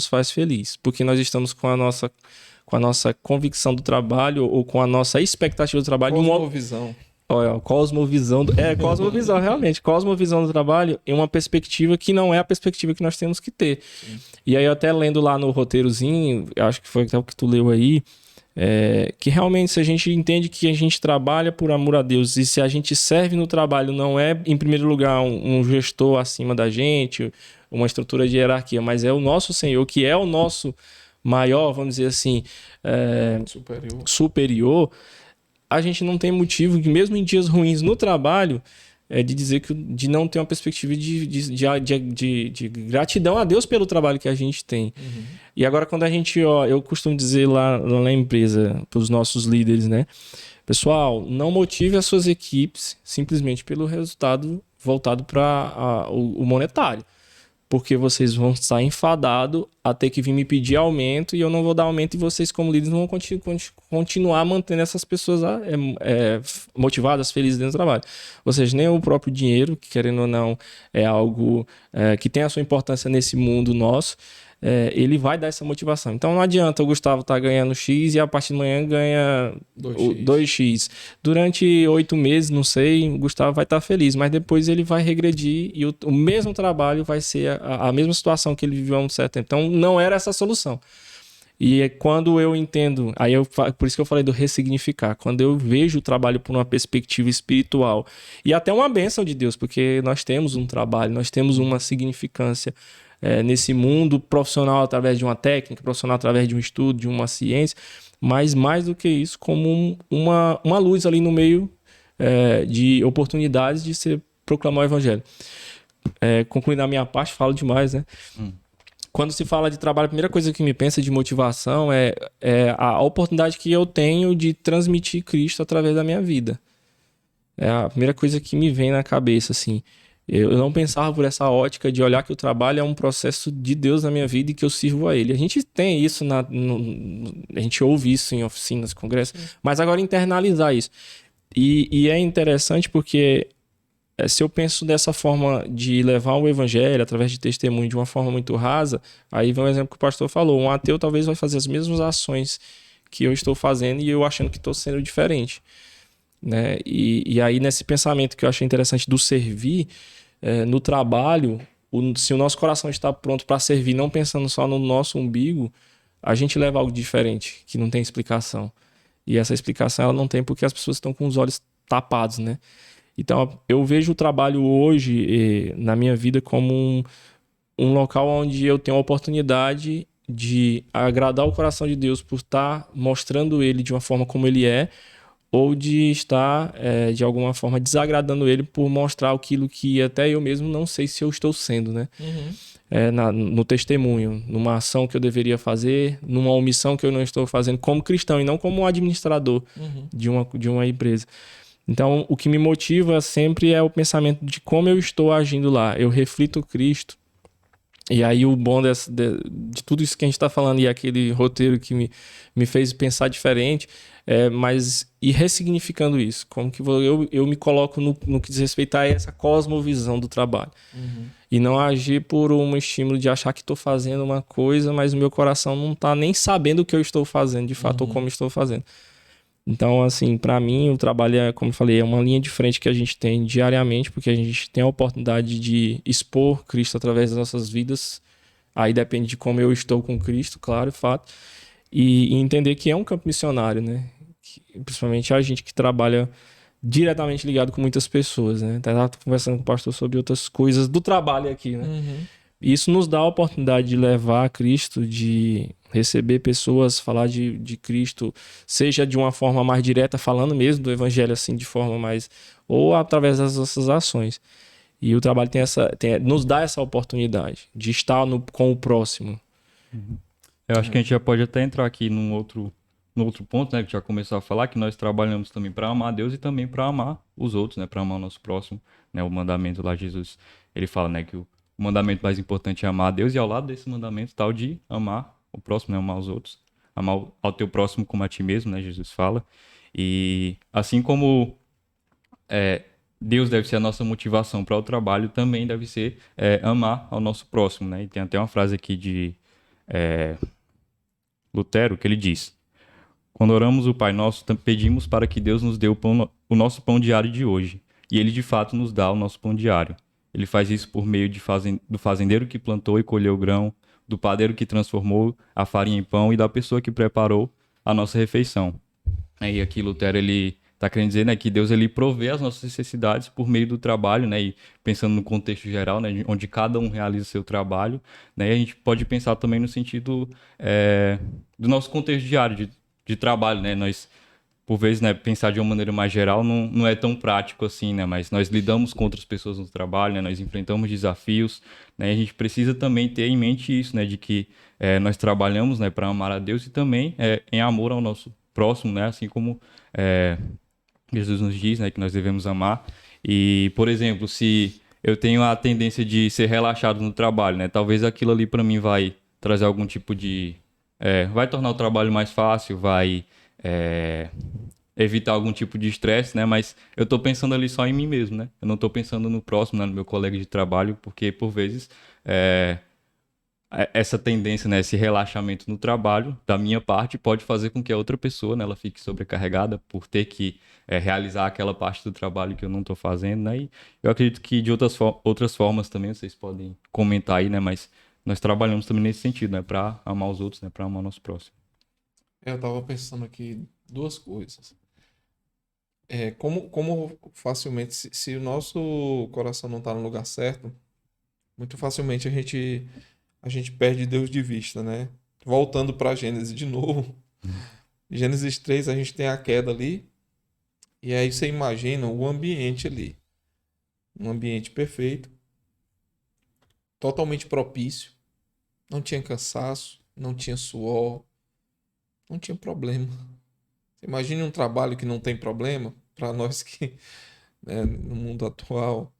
faz feliz. Porque nós estamos com a nossa convicção do trabalho ou com a nossa expectativa do trabalho. Cosmovisão. Olha, cosmovisão. Cosmovisão, realmente. Cosmovisão do trabalho é uma perspectiva que não é a perspectiva que nós temos que ter. Sim. E aí, até lendo lá no roteirozinho, acho que foi até o que tu leu aí, que realmente, se a gente entende que a gente trabalha por amor a Deus e se a gente serve no trabalho, não é, em primeiro lugar, um gestor acima da gente, uma estrutura de hierarquia, mas é o nosso Senhor, que é o nosso maior, vamos dizer assim, superior, a gente não tem motivo, mesmo em dias ruins no trabalho, de dizer de não ter uma perspectiva de gratidão a Deus pelo trabalho que a gente tem. Uhum. E agora, quando a gente, eu costumo dizer lá na empresa, para os nossos líderes, né? Pessoal, não motive as suas equipes simplesmente pelo resultado voltado para o monetário. Porque vocês vão estar enfadados a ter que vir me pedir aumento e eu não vou dar aumento e vocês, como líderes, não vão continuar mantendo essas pessoas motivadas, felizes dentro do trabalho. Ou seja, nem o próprio dinheiro, que querendo ou não é algo que tem a sua importância nesse mundo nosso, ele vai dar essa motivação. Então não adianta o Gustavo estar ganhando X e a partir de manhã ganha 2X. Durante 8 meses, não sei, o Gustavo vai estar feliz, mas depois ele vai regredir e o mesmo trabalho vai ser a mesma situação que ele viveu há um certo tempo. Então não era essa a solução. E quando eu entendo, por isso que eu falei do ressignificar, quando eu vejo o trabalho por uma perspectiva espiritual e até uma bênção de Deus, porque nós temos um trabalho, nós temos uma significância nesse mundo profissional através de uma técnica, profissional através de um estudo, de uma ciência, mas mais do que isso, como uma luz ali no meio de oportunidades de se proclamar o evangelho. Concluindo a minha parte, falo demais, né? Quando se fala de trabalho, a primeira coisa que me pensa de motivação é a oportunidade que eu tenho de transmitir Cristo através da minha vida. É a primeira coisa que me vem na cabeça, assim. Eu não pensava por essa ótica de olhar que o trabalho é um processo de Deus na minha vida e que eu sirvo a Ele. A gente tem isso, a gente ouve isso em oficinas, congressos, mas agora internalizar isso. E é interessante porque se eu penso dessa forma de levar o evangelho através de testemunho de uma forma muito rasa, aí vem um exemplo que o pastor falou, um ateu talvez vai fazer as mesmas ações que eu estou fazendo e eu achando que estou sendo diferente. Né? E aí nesse pensamento que eu achei interessante do servir no trabalho, se o nosso coração está pronto para servir, não pensando só no nosso umbigo, a gente leva algo diferente, que não tem explicação. E essa explicação ela não tem porque as pessoas estão com os olhos tapados, né? Então eu vejo o trabalho hoje na minha vida como um local onde eu tenho a oportunidade de agradar o coração de Deus por estar mostrando Ele de uma forma como Ele é, ou de estar, de alguma forma, desagradando Ele por mostrar aquilo que até eu mesmo não sei se eu estou sendo, né? Uhum. No testemunho, numa ação que eu deveria fazer, numa omissão que eu não estou fazendo como cristão e não como administrador de uma empresa. Então, o que me motiva sempre é o pensamento de como eu estou agindo lá. Eu reflito Cristo. E aí o bom de tudo isso que a gente está falando e aquele roteiro que me fez pensar diferente, mas ir ressignificando isso. Como que eu me coloco no que diz respeito a essa cosmovisão do trabalho. Uhum. E não agir por um estímulo de achar que estou fazendo uma coisa, mas o meu coração não está nem sabendo o que eu estou fazendo de fato ou como estou fazendo. Então, assim, para mim, o trabalho como eu falei, é uma linha de frente que a gente tem diariamente, porque a gente tem a oportunidade de expor Cristo através das nossas vidas. Aí depende de como eu estou com Cristo, claro, fato. E entender que é um campo missionário, né? Principalmente a gente que trabalha diretamente ligado com muitas pessoas, né? Estava conversando com o pastor sobre outras coisas do trabalho aqui, né? Uhum. E isso nos dá a oportunidade de levar a Cristo, de receber pessoas, falar de Cristo, seja de uma forma mais direta, falando mesmo do evangelho assim de forma mais... ou através das nossas ações. E o trabalho nos dá essa oportunidade de estar com o próximo. Eu acho que a gente já pode até entrar aqui no outro ponto, né, que já começou a falar, que nós trabalhamos também para amar a Deus e também para amar os outros, né, para amar o nosso próximo, né, o mandamento lá, Jesus, ele fala, né, que o mandamento mais importante é amar a Deus e ao lado desse mandamento tal de amar o próximo, né, amar os outros, amar ao teu próximo como a ti mesmo, né, Jesus fala. E assim como Deus deve ser a nossa motivação para o trabalho, também deve ser amar ao nosso próximo, né, e tem até uma frase aqui de Lutero que ele diz: Quando oramos o Pai Nosso, pedimos para que Deus nos dê o nosso pão diário de hoje. E Ele, de fato, nos dá o nosso pão diário. Ele faz isso por meio do fazendeiro que plantou e colheu o grão, do padeiro que transformou a farinha em pão e da pessoa que preparou a nossa refeição. E aqui Lutero, ele está querendo dizer, né, que Deus ele provê as nossas necessidades por meio do trabalho, né, e pensando no contexto geral, né, onde cada um realiza o seu trabalho, né, e a gente pode pensar também no sentido do nosso contexto diário de trabalho, né, nós, por vezes, né, pensar de uma maneira mais geral não é tão prático assim, né, mas nós lidamos com outras pessoas no trabalho, né, nós enfrentamos desafios, né, e a gente precisa também ter em mente isso, né, de que nós trabalhamos, né, para amar a Deus e também em amor ao nosso próximo, né, assim como Jesus nos diz, né, que nós devemos amar. E, por exemplo, se eu tenho a tendência de ser relaxado no trabalho, né, talvez aquilo ali para mim vai trazer algum tipo de vai tornar o trabalho mais fácil, vai evitar algum tipo de estresse, né? Mas eu tô pensando ali só em mim mesmo, né? Eu não tô pensando no próximo, né? No meu colega de trabalho, porque por vezes essa tendência, né? Esse relaxamento no trabalho, da minha parte, pode fazer com que a outra pessoa, né? Ela fique sobrecarregada por ter que realizar aquela parte do trabalho que eu não tô fazendo, né? E eu acredito que de outras formas também vocês podem comentar aí, né? Mas nós trabalhamos também nesse sentido, né? Para amar os outros, né? Para amar o nosso próximo. Eu tava pensando aqui duas coisas. Como facilmente, se o nosso coração não tá no lugar certo, muito facilmente a gente perde Deus de vista, né? Voltando para Gênesis de novo. Gênesis 3, a gente tem a queda ali. E aí você imagina o ambiente ali. Um ambiente perfeito, totalmente propício. Não tinha cansaço, não tinha suor, não tinha problema. Você imagine um trabalho que não tem problema, para nós que, né, no mundo atual,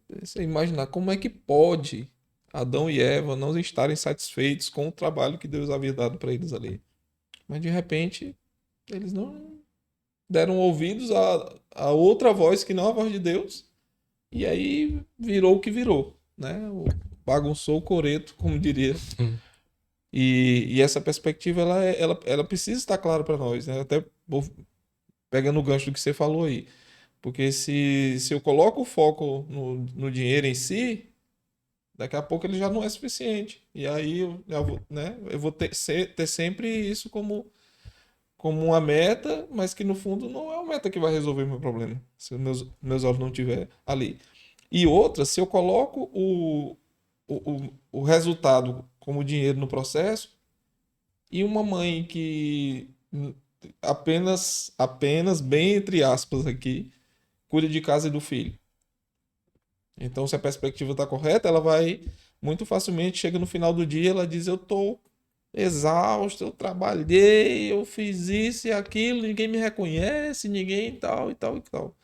você imaginar como é que pode Adão e Eva não estarem satisfeitos com o trabalho que Deus havia dado para eles ali. Mas de repente, eles não deram ouvidos a outra voz que não a voz de Deus, e aí virou o que virou, né? Bagunçou o coreto, como diria. E essa perspectiva ela precisa estar clara para nós, né? Até pegando o gancho do que você falou aí. Porque se eu coloco o foco no dinheiro em si, daqui a pouco ele já não é suficiente. E aí eu, já vou, né? Eu vou ter sempre isso como uma meta, mas que no fundo não é uma meta que vai resolver o meu problema, se os meus olhos não estiver ali. E outra, se eu coloco o resultado como dinheiro no processo, e uma mãe que apenas, bem entre aspas aqui, cuida de casa e do filho. Então, se a perspectiva está correta, ela vai muito facilmente, chega no final do dia, ela diz, eu estou exausto, eu trabalhei, eu fiz isso e aquilo, ninguém me reconhece, ninguém tal e tal e tal.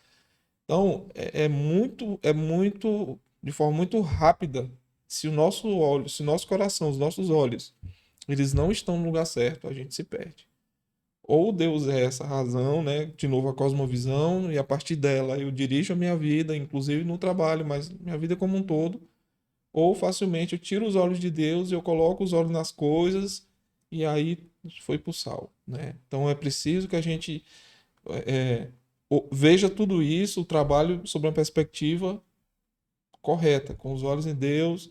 Então, é muito, de forma muito rápida, se o nosso olho, se o nosso coração, os nossos olhos, eles não estão no lugar certo, a gente se perde. Ou Deus é essa razão, né? De novo a cosmovisão, e a partir dela eu dirijo a minha vida, inclusive no trabalho, mas minha vida como um todo. Ou facilmente eu tiro os olhos de Deus e eu coloco os olhos nas coisas e aí foi pro sal, né? Então é preciso que a gente veja tudo isso, o trabalho sob uma perspectiva correta, com os olhos em Deus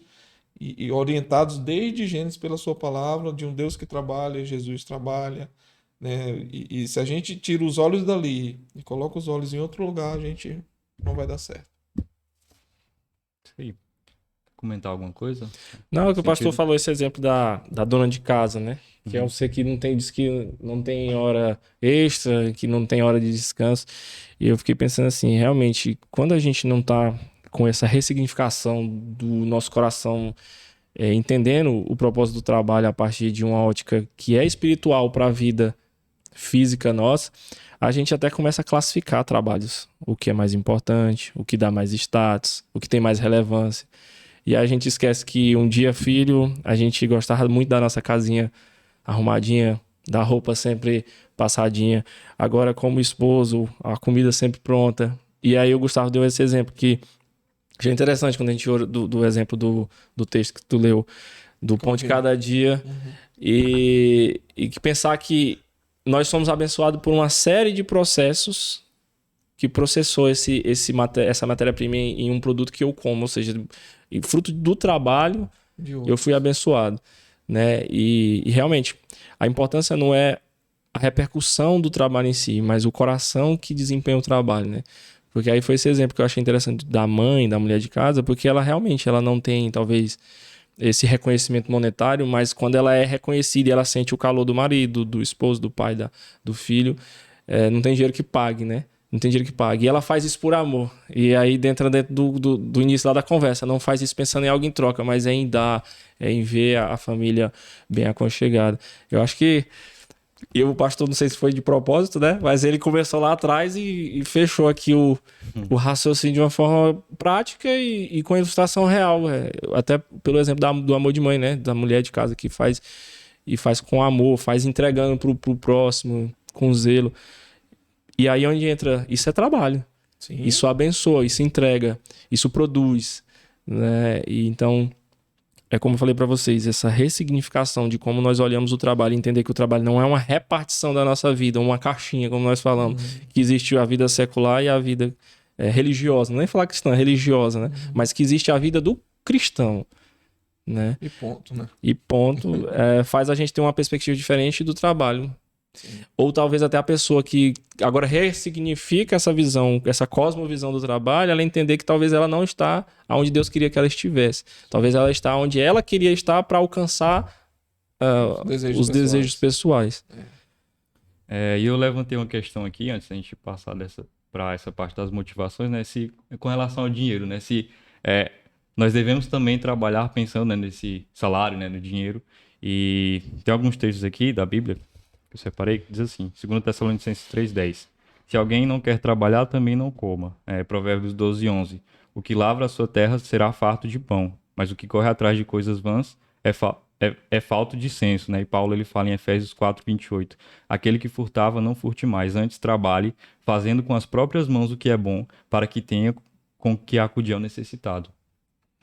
e orientados desde Gênesis pela sua palavra, de um Deus que trabalha, Jesus trabalha, né? E se a gente tira os olhos dali e coloca os olhos em outro lugar, a gente não vai dar certo. Isso aí. Comentar alguma coisa? Não, é que o pastor Sentido? falou esse exemplo da dona de casa, né? Que é um ser que não tem, diz que não tem hora extra, que não tem hora de descanso. E eu fiquei pensando assim, realmente, quando a gente não tá com essa ressignificação do nosso coração, entendendo o propósito do trabalho a partir de uma ótica que é espiritual para a vida física nossa, a gente até começa a classificar trabalhos. O que é mais importante, o que dá mais status, o que tem mais relevância. E a gente esquece que um dia, filho, a gente gostava muito da nossa casinha arrumadinha, da roupa sempre passadinha. Agora, como esposo, a comida sempre pronta. E aí o Gustavo deu esse exemplo que já é interessante quando a gente olha do exemplo do texto que tu leu, do pão de cada dia. E que pensar que nós somos abençoados por uma série de processos que processou essa matéria-prima em um produto que eu como, ou seja, fruto do trabalho, eu fui abençoado, né? E realmente, a importância não é a repercussão do trabalho em si, mas o coração que desempenha o trabalho, né? Porque aí foi esse exemplo que eu achei interessante da mãe, da mulher de casa, porque ela realmente ela não tem, talvez, esse reconhecimento monetário, mas quando ela é reconhecida e ela sente o calor do marido, do esposo, do pai, do filho, não tem dinheiro que pague, né? Não tem dinheiro que pague. E ela faz isso por amor. E aí dentro do início lá da conversa, não faz isso pensando em algo em troca, mas é em dar, é em ver a família bem aconchegada. Eu acho que o pastor, não sei se foi de propósito, né? Mas ele começou lá atrás e fechou aqui o raciocínio de uma forma prática e com ilustração real. Até pelo exemplo do amor de mãe, né? Da mulher de casa que faz com amor, faz entregando pro próximo, com zelo. E aí onde entra, isso é trabalho. Sim. Isso abençoa, isso entrega, isso produz, né? E então, é como eu falei para vocês, essa ressignificação de como nós olhamos o trabalho, entender que o trabalho não é uma repartição da nossa vida, uma caixinha, como nós falamos, que existe a vida secular e a vida religiosa, não é falar cristã, é religiosa, né? Mas que existe a vida do cristão, né? E ponto, né? E ponto, faz a gente ter uma perspectiva diferente do trabalho. Sim. Ou talvez até a pessoa que agora ressignifica essa visão, essa cosmovisão do trabalho, ela entender que talvez ela não está onde Deus queria que ela estivesse. Talvez ela está onde ela queria estar para alcançar os desejos pessoais. E eu levantei uma questão aqui, antes da gente passar para essa parte das motivações, né? Com relação ao dinheiro, né? Nós devemos também trabalhar pensando, né, nesse salário, né, no dinheiro. E tem alguns textos aqui da Bíblia que eu separei, que diz assim, 2 Tessalonicenses 3:10. Se alguém não quer trabalhar, também não coma. Provérbios 12:11. O que lavra a sua terra será farto de pão, mas o que corre atrás de coisas vãs é falto de senso, né? E Paulo ele fala em Efésios 4:28. Aquele que furtava, não furte mais, antes trabalhe, fazendo com as próprias mãos o que é bom, para que tenha com que acudir ao necessitado.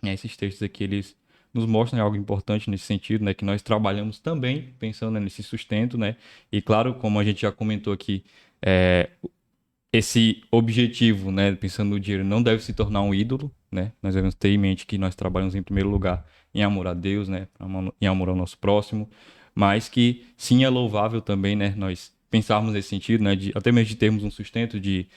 E esses textos aqui, eles nos mostram algo importante nesse sentido, né? Que nós trabalhamos também pensando, né, nesse sustento, né? E claro, como a gente já comentou aqui, esse objetivo, né, pensando no dinheiro, não deve se tornar um ídolo, né? Nós devemos ter em mente que nós trabalhamos em primeiro lugar em amor a Deus, né? Em amor ao nosso próximo, mas que sim é louvável também, né? Nós pensarmos nesse sentido, né? Até mesmo de termos um sustento, de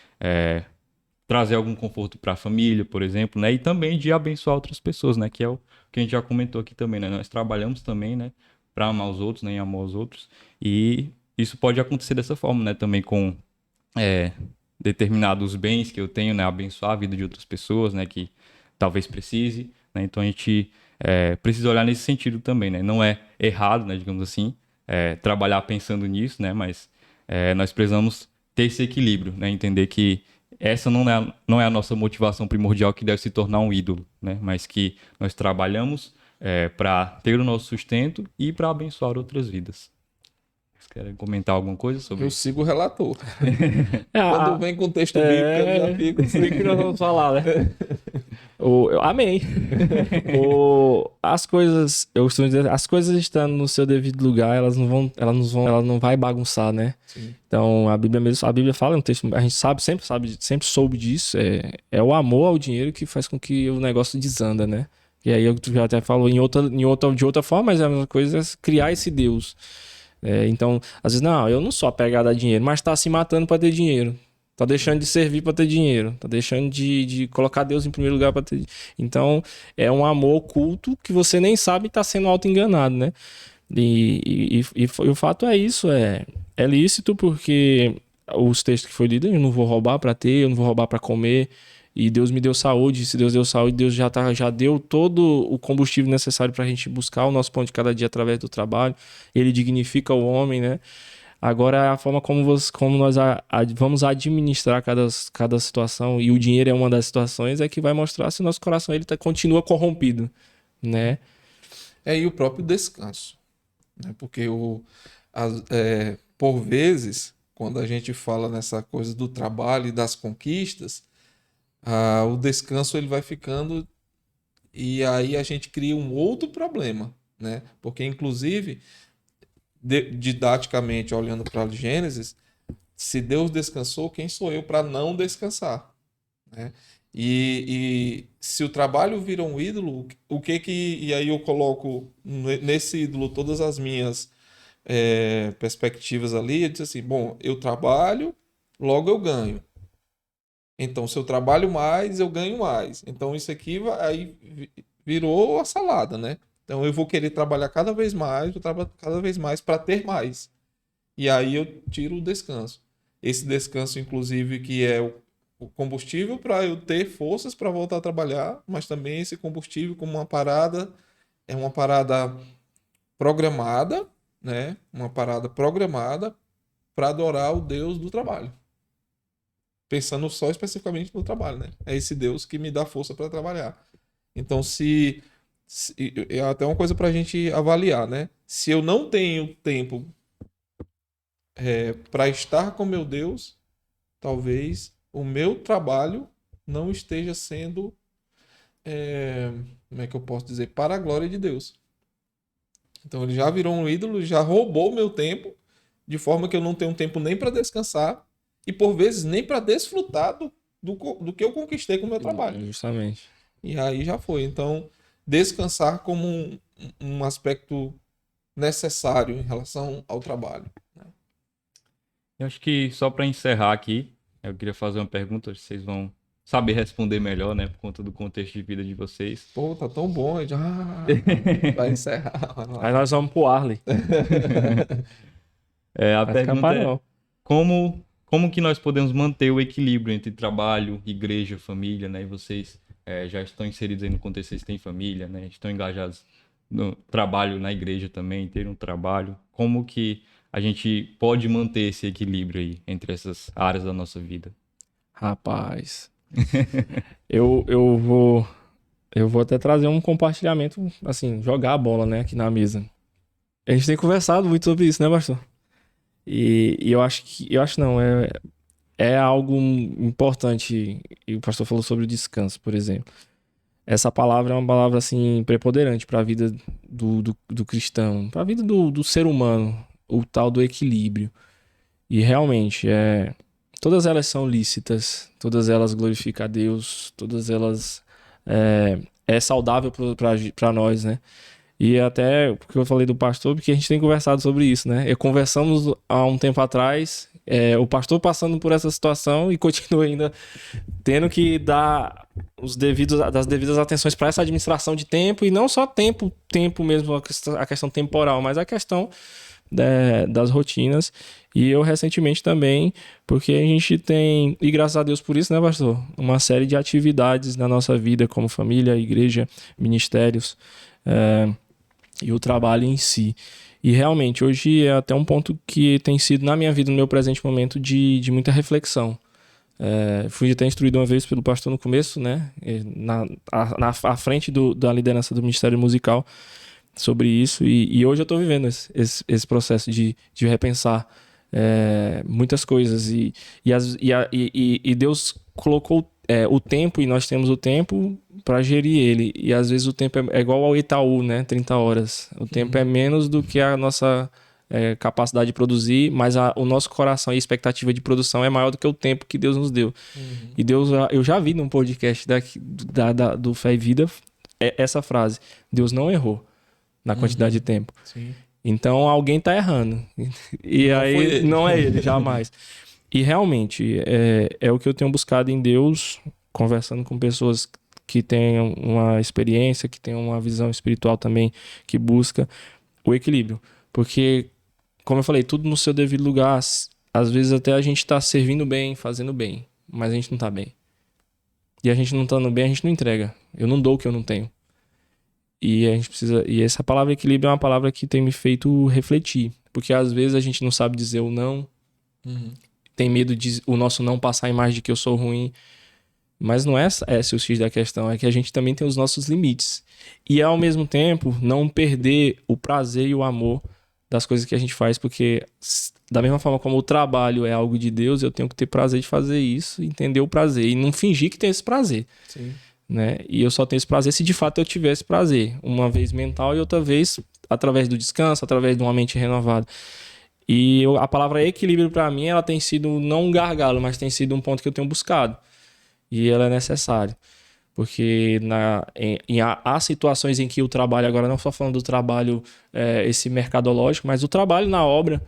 trazer algum conforto para a família, por exemplo, né? E também de abençoar outras pessoas, né? Que é o que a gente já comentou aqui também, né? Nós trabalhamos também, né? Para amar os outros, né? Em amor aos outros. E isso pode acontecer dessa forma, né? Também com determinados bens que eu tenho, né? Abençoar a vida de outras pessoas, né? Que talvez precise, né? Então a gente precisa olhar nesse sentido também, né? Não é errado, né? Digamos assim, trabalhar pensando nisso, né? Mas nós precisamos ter esse equilíbrio, né? Entender que essa não é a nossa motivação primordial que deve se tornar um ídolo, né? Mas que nós trabalhamos para ter o nosso sustento e para abençoar outras vidas. Vocês querem comentar alguma coisa sobre isso? Eu sigo o relator. Quando Quando vem com o texto bíblico, eu já fico assim. O que nós vamos falar, né? Amém. As coisas, eu costumo dizer, as coisas estando no seu devido lugar, ela não vai bagunçar, né? Sim. Então a Bíblia fala um texto, a gente sempre soube disso, é o amor ao dinheiro que faz com que o negócio desanda, né? E aí tu já até falou de outra forma, mas a mesma coisa é criar esse Deus. Então, às vezes, não, eu não sou apegado a dinheiro, mas tá se matando para ter dinheiro. Tá deixando de servir para ter dinheiro. Tá deixando de colocar Deus em primeiro lugar para ter. Então, é um amor oculto que você nem sabe e tá sendo auto-enganado, né? E o fato é isso, é lícito porque os textos que foi lido, eu não vou roubar para ter, eu não vou roubar para comer. E Deus me deu saúde. Se Deus deu saúde, Deus já deu todo o combustível necessário para a gente buscar o nosso pão de cada dia através do trabalho. Ele dignifica o homem, né? Agora, a forma como nós vamos administrar cada situação, e o dinheiro é uma das situações, é que vai mostrar se o nosso coração continua corrompido, né? E o próprio descanso, né? Porque por vezes, quando a gente fala nessa coisa do trabalho e das conquistas, o descanso ele vai ficando, e aí a gente cria um outro problema, né? Porque, inclusive, didaticamente, olhando para Gênesis, se Deus descansou, quem sou eu para não descansar? Né? E se o trabalho vira um ídolo, o que que... E aí eu coloco nesse ídolo todas as minhas perspectivas ali. Eu disse assim, bom, eu trabalho, logo eu ganho. Então, se eu trabalho mais, eu ganho mais. Então, isso aqui aí virou a salada, né? Então, eu vou querer trabalhar cada vez mais, vou trabalhar cada vez mais para ter mais. E aí eu tiro o descanso. Esse descanso, inclusive, que é o combustível para eu ter forças para voltar a trabalhar, mas também esse combustível como uma parada, é uma parada programada, né? Uma parada programada para adorar o Deus do trabalho. Pensando só especificamente no trabalho, né? É esse Deus que me dá força para trabalhar. Então, é até uma coisa para a gente avaliar, né? Se eu não tenho tempo para estar com meu Deus, talvez o meu trabalho não esteja sendo, como é que eu posso dizer, para a glória de Deus. Então ele já virou um ídolo, já roubou o meu tempo, de forma que eu não tenho tempo nem para descansar e por vezes nem para desfrutar do que eu conquistei com o meu trabalho. Justamente. E aí já foi. Então, descansar como um aspecto necessário em relação ao trabalho. Eu acho que só para encerrar aqui, eu queria fazer uma pergunta, vocês vão saber responder melhor, né, por conta do contexto de vida de vocês. Pô, tá tão bom, já vai encerrar. Vai lá. Aí nós vamos pro Arley. A Vai pergunta ficar é, não. como que nós podemos manter o equilíbrio entre trabalho, igreja, família, né? E vocês já estão inseridos aí no contexto, vocês têm família, né? Estão engajados no trabalho na igreja também, ter um trabalho. Como que a gente pode manter esse equilíbrio aí entre essas áreas da nossa vida? Rapaz, eu vou até trazer um compartilhamento, assim, jogar a bola, né, aqui na mesa. A gente tem conversado muito sobre isso, né, pastor? E eu acho não, é algo importante, e o pastor falou sobre o descanso, por exemplo. Essa palavra é uma palavra, assim, preponderante para a vida do cristão, para a vida do ser humano, o tal do equilíbrio. E realmente, todas elas são lícitas, todas elas glorificam a Deus, todas elas é saudável para nós, né? E até porque eu falei do pastor, porque a gente tem conversado sobre isso, né? Conversamos há um tempo atrás, o pastor passando por essa situação e continua ainda tendo que dar das devidas atenções para essa administração de tempo, e não só tempo mesmo, a questão temporal, mas a questão das rotinas. E eu recentemente também, porque a gente tem, e graças a Deus por isso, né, pastor? Uma série de atividades na nossa vida, como família, igreja, ministérios, e o trabalho em si. E realmente, hoje é até um ponto que tem sido na minha vida, no meu presente momento, de muita reflexão. Fui até instruído uma vez pelo pastor no começo, né, à frente da liderança do Ministério Musical, sobre isso, e hoje eu estou vivendo esse processo de repensar muitas coisas, e Deus colocou o tempo, e nós temos o tempo para gerir ele, e às vezes o tempo é igual ao Itaú, né, 30 horas, o tempo é menos do que a nossa capacidade de produzir, mas o nosso coração e a expectativa de produção é maior do que o tempo que Deus nos deu. E Deus, eu já vi num podcast do Fé e Vida essa frase: Deus não errou na quantidade de tempo. Sim. Então alguém tá errando. E Não aí foi ele. não é ele, jamais. E realmente é o que eu tenho buscado em Deus, conversando com pessoas que têm uma experiência, que têm uma visão espiritual também, que busca o equilíbrio. Porque, como eu falei, tudo no seu devido lugar. Às vezes até a gente tá servindo bem, fazendo bem, mas a gente não tá bem. E a gente não estando bem, a gente não entrega. Eu não dou o que eu não tenho. E a gente precisa. E essa palavra equilíbrio é uma palavra que tem me feito refletir. Porque às vezes a gente não sabe dizer o não. Tem medo de o nosso não passar a imagem de que eu sou ruim. Mas não é esse o X da questão. É que a gente também tem os nossos limites. E ao mesmo tempo, não perder o prazer e o amor das coisas que a gente faz. Porque da mesma forma como o trabalho é algo de Deus, eu tenho que ter prazer de fazer isso, entender o prazer. E não fingir que tem esse prazer. Sim. Né? E eu só tenho esse prazer se de fato eu tivesse prazer. Uma vez mental e outra vez através do descanso, através de uma mente renovada. A palavra equilíbrio para mim, ela tem sido não um gargalo, mas tem sido um ponto que eu tenho buscado. E ela é necessária. Porque há situações em que o trabalho, agora não só falando do trabalho esse mercadológico, mas o trabalho na obra,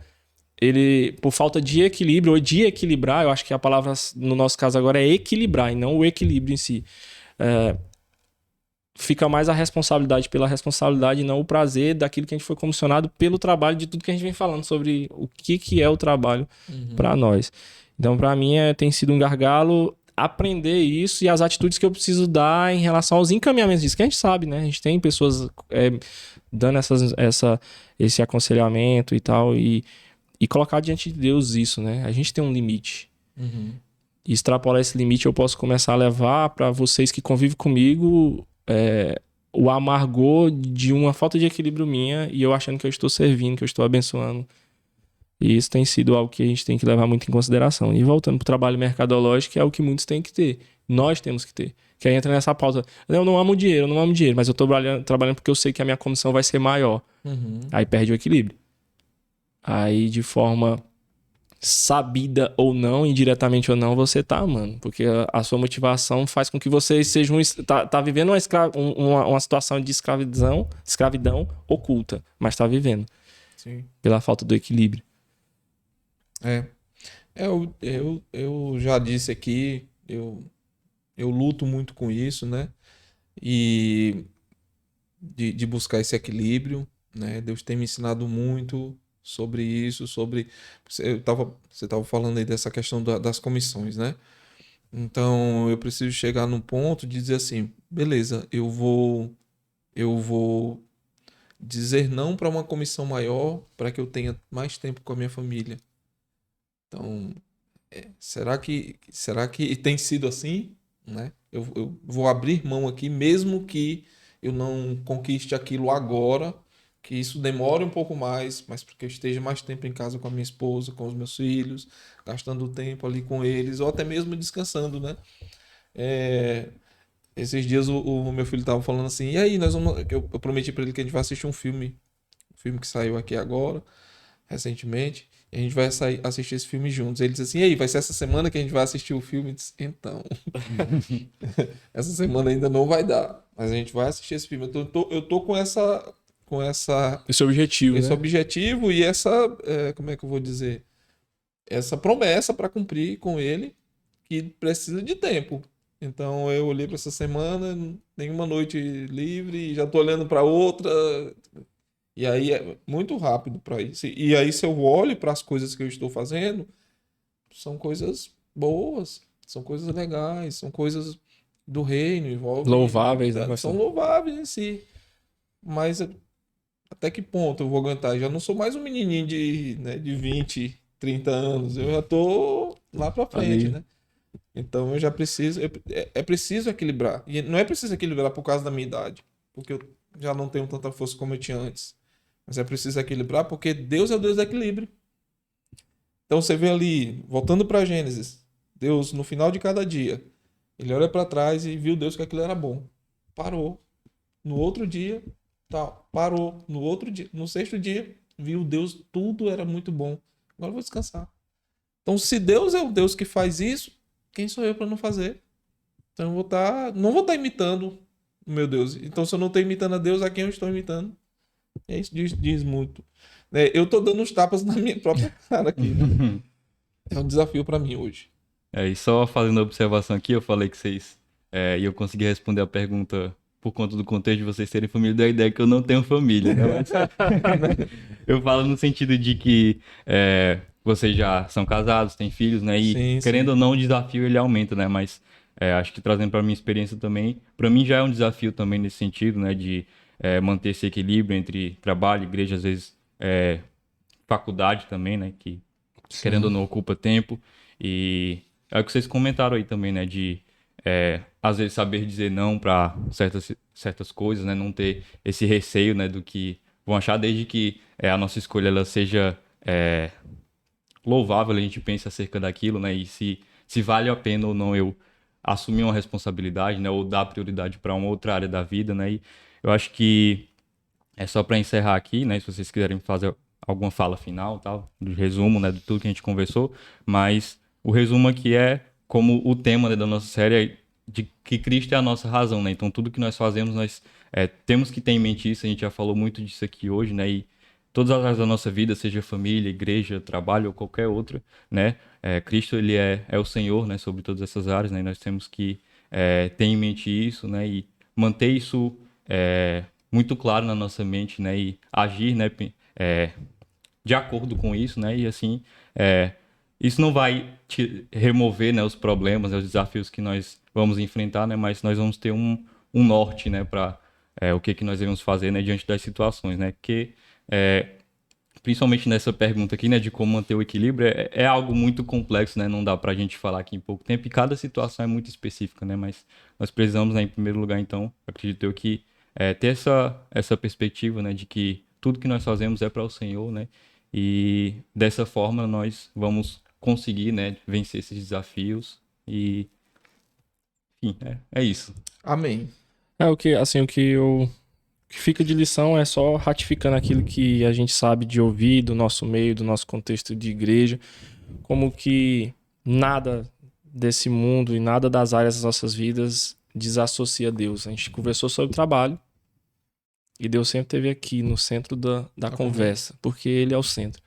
ele, por falta de equilíbrio ou de equilibrar, eu acho que a palavra no nosso caso agora é equilibrar e não o equilíbrio em si. Fica mais a responsabilidade pela responsabilidade e não o prazer daquilo que a gente foi comissionado pelo trabalho, de tudo que a gente vem falando sobre o que é o trabalho para nós. Então, para mim, tem sido um gargalo aprender isso e as atitudes que eu preciso dar em relação aos encaminhamentos disso, que a gente sabe, né? A gente tem pessoas dando esse aconselhamento e tal, e colocar diante de Deus isso, né? A gente tem um limite. E extrapolar esse limite, eu posso começar a levar para vocês que convivem comigo o amargor de uma falta de equilíbrio minha e eu achando que eu estou servindo, que eu estou abençoando. E isso tem sido algo que a gente tem que levar muito em consideração. E voltando para o trabalho mercadológico, é o que muitos têm que ter. Nós temos que ter. Que aí entra nessa pauta. Eu não amo dinheiro, mas eu estou trabalhando porque eu sei que a minha comissão vai ser maior. Aí perde o equilíbrio. Aí, de forma sabida ou não, indiretamente ou não, você tá amando. Porque a sua motivação faz com que você seja tá vivendo uma situação de escravidão oculta, mas tá vivendo. Sim. Pela falta do equilíbrio. Eu já disse aqui, eu luto muito com isso, né? E de buscar esse equilíbrio, né? Deus tem me ensinado muito sobre isso, você estava falando aí dessa questão das comissões, né? Então eu preciso chegar num ponto de dizer assim, beleza, eu vou dizer não para uma comissão maior para que eu tenha mais tempo com a minha família. Então, será que tem sido assim, né? Eu vou abrir mão aqui, mesmo que eu não conquiste aquilo agora, que isso demore um pouco mais, mas porque eu esteja mais tempo em casa com a minha esposa, com os meus filhos, gastando tempo ali com eles, ou até mesmo descansando, né? Esses dias o meu filho estava falando assim, e aí, eu prometi para ele que a gente vai assistir um filme que saiu aqui agora, recentemente, e a gente vai assistir esse filme juntos. Ele disse assim, e aí, vai ser essa semana que a gente vai assistir o filme? Eu disse, então, essa semana ainda não vai dar, mas a gente vai assistir esse filme. Eu tô com Esse objetivo, esse né? objetivo e como é que eu vou dizer? Essa promessa para cumprir com ele, que precisa de tempo. Então eu olhei para essa semana, nenhuma noite livre, já tô olhando para outra. E aí é muito rápido para isso. E aí se eu olho para as coisas que eu estou fazendo, são coisas boas, são coisas legais, são coisas do reino, envolve Louváveis, né? são louváveis em si. Mas até que ponto eu vou aguentar? Já não sou mais um menininho de 20, 30 anos. Eu já tô lá para frente, né? Então eu já preciso. É preciso equilibrar. E não é preciso equilibrar por causa da minha idade, porque eu já não tenho tanta força como eu tinha antes. Mas é preciso equilibrar porque Deus é o Deus do equilíbrio. Então você vê ali, voltando para Gênesis, Deus no final de cada dia, ele olha para trás e viu Deus que aquilo era bom. Parou. No outro dia, parou. No outro dia, no sexto dia, viu Deus, tudo era muito bom. Agora eu vou descansar. Então, se Deus é o Deus que faz isso, quem sou eu para não fazer? Então, não vou estar imitando o meu Deus. Então, se eu não estou imitando a Deus, a quem eu estou imitando? É isso diz muito. Eu estou dando os tapas na minha própria cara aqui. Né? É um desafio para mim hoje. E só fazendo a observação aqui, eu falei que vocês... e eu consegui responder a pergunta por conta do contexto de vocês terem família, da ideia que eu não tenho família. Né? Mas, eu falo no sentido de que vocês já são casados, têm filhos, né? E Sim, querendo ou não, o desafio ele aumenta, né? Mas acho que trazendo para minha experiência também, para mim já é um desafio também nesse sentido, né? De manter esse equilíbrio entre trabalho, igreja, às vezes faculdade também, né? Que querendo ou não ocupa tempo. E é o que vocês comentaram aí também, né? De às vezes saber dizer não para certas coisas, né? Não ter esse receio, né? Do que vão achar, desde que a nossa escolha ela seja louvável, a gente pensa acerca daquilo, né? E se vale a pena ou não eu assumir uma responsabilidade, né? Ou dar prioridade para uma outra área da vida, né? E eu acho que É só para encerrar aqui, né? Se vocês quiserem fazer alguma fala final, tal, do resumo, né, de tudo que a gente conversou, mas o resumo aqui é como o tema, né, da nossa série é de que Cristo é a nossa razão, né? Então tudo que nós fazemos, nós temos que ter em mente isso. A gente já falou muito disso aqui hoje, né? E todas as áreas da nossa vida, seja família, igreja, trabalho ou qualquer outra, né? Cristo ele é o Senhor, né? Sobre todas essas áreas, né? E nós temos que ter em mente isso, né? E manter isso muito claro na nossa mente, né? E agir, né? De acordo com isso, né? E assim, isso não vai remover, né, os problemas, né, os desafios que nós vamos enfrentar, né? Mas nós vamos ter um norte, né? Para o que que nós devemos fazer, né? Diante das situações, né? Porque principalmente nessa pergunta aqui, né, de como manter o equilíbrio, é algo muito complexo, né? Não dá para a gente falar aqui em pouco tempo, e cada situação é muito específica, né? Mas nós precisamos, né, em primeiro lugar, então, acredito eu que ter essa perspectiva, né, de que tudo que nós fazemos é para o Senhor, né? E dessa forma nós vamos conseguir, né, vencer esses desafios e, enfim, é isso. Amém. O que, assim, o que fica de lição é só ratificando aquilo que a gente sabe de ouvir do nosso meio, do nosso contexto de igreja, como que nada desse mundo e nada das áreas das nossas vidas desassocia Deus. A gente conversou sobre trabalho e Deus sempre esteve aqui no centro da conversa, porque Ele é o centro.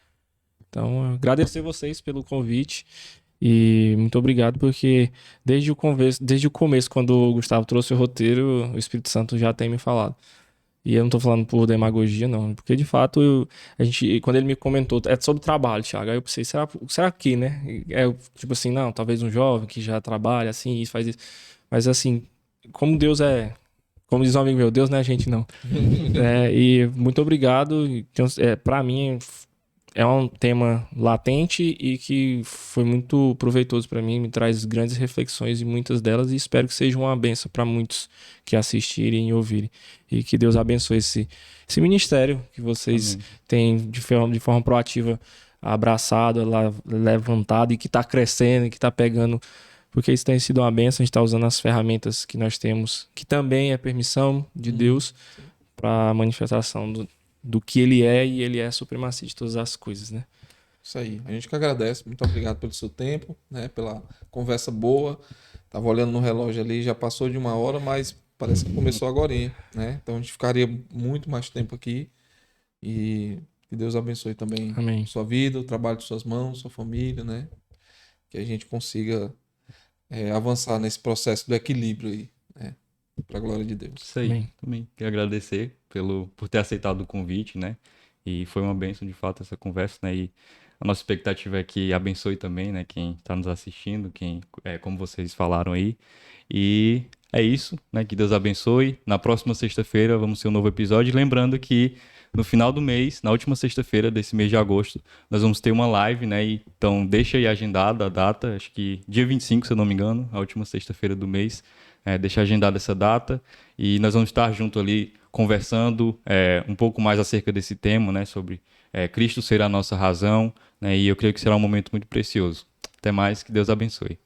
Então, agradecer vocês pelo convite e muito obrigado, porque desde o começo, quando o Gustavo trouxe o roteiro, o Espírito Santo já tem me falado. E eu não tô falando por demagogia, não. Porque, de fato, quando ele me comentou, é sobre trabalho, Thiago. Aí eu pensei, será que, né? Tipo assim, não, talvez um jovem que já trabalha, assim, isso, faz isso. Mas, assim, como Deus como diz um amigo meu, Deus não é gente, não. E muito obrigado. Então, pra mim, é um tema latente e que foi muito proveitoso para mim, me traz grandes reflexões e muitas delas, e espero que seja uma bênção para muitos que assistirem e ouvirem. E que Deus abençoe esse ministério que vocês Amém. têm de forma proativa abraçado, levantado e que está crescendo, que está pegando, porque isso tem sido uma bênção. A gente está usando as ferramentas que nós temos, que também é permissão de Deus para a manifestação do que Ele é, e Ele é a supremacia de todas as coisas, né? Isso aí. A gente que agradece. Muito obrigado pelo seu tempo, né? Pela conversa boa. Tava olhando no relógio ali, já passou de 1 hora, mas parece que começou agorinha, né? Então a gente ficaria muito mais tempo aqui. E que Deus abençoe também Amém. sua vida, o trabalho de suas mãos, sua família, né? Que a gente consiga avançar nesse processo do equilíbrio aí, né? Para a glória de Deus. Isso aí. Amém. Também quero agradecer por ter aceitado o convite, né? E foi uma bênção, de fato, essa conversa, né? E a nossa expectativa é que abençoe também, né? Quem está nos assistindo, como vocês falaram aí. E é isso, né? Que Deus abençoe. Na próxima sexta-feira vamos ter um novo episódio. Lembrando que no final do mês, na última sexta-feira desse mês de agosto, nós vamos ter uma live, né? Então deixa aí agendada a data, acho que dia 25, se eu não me engano, a última sexta-feira do mês. Deixa agendada essa data e nós vamos estar junto ali conversando um pouco mais acerca desse tema, né? Sobre Cristo ser a nossa razão, né? E eu creio que será um momento muito precioso. Até mais, que Deus abençoe.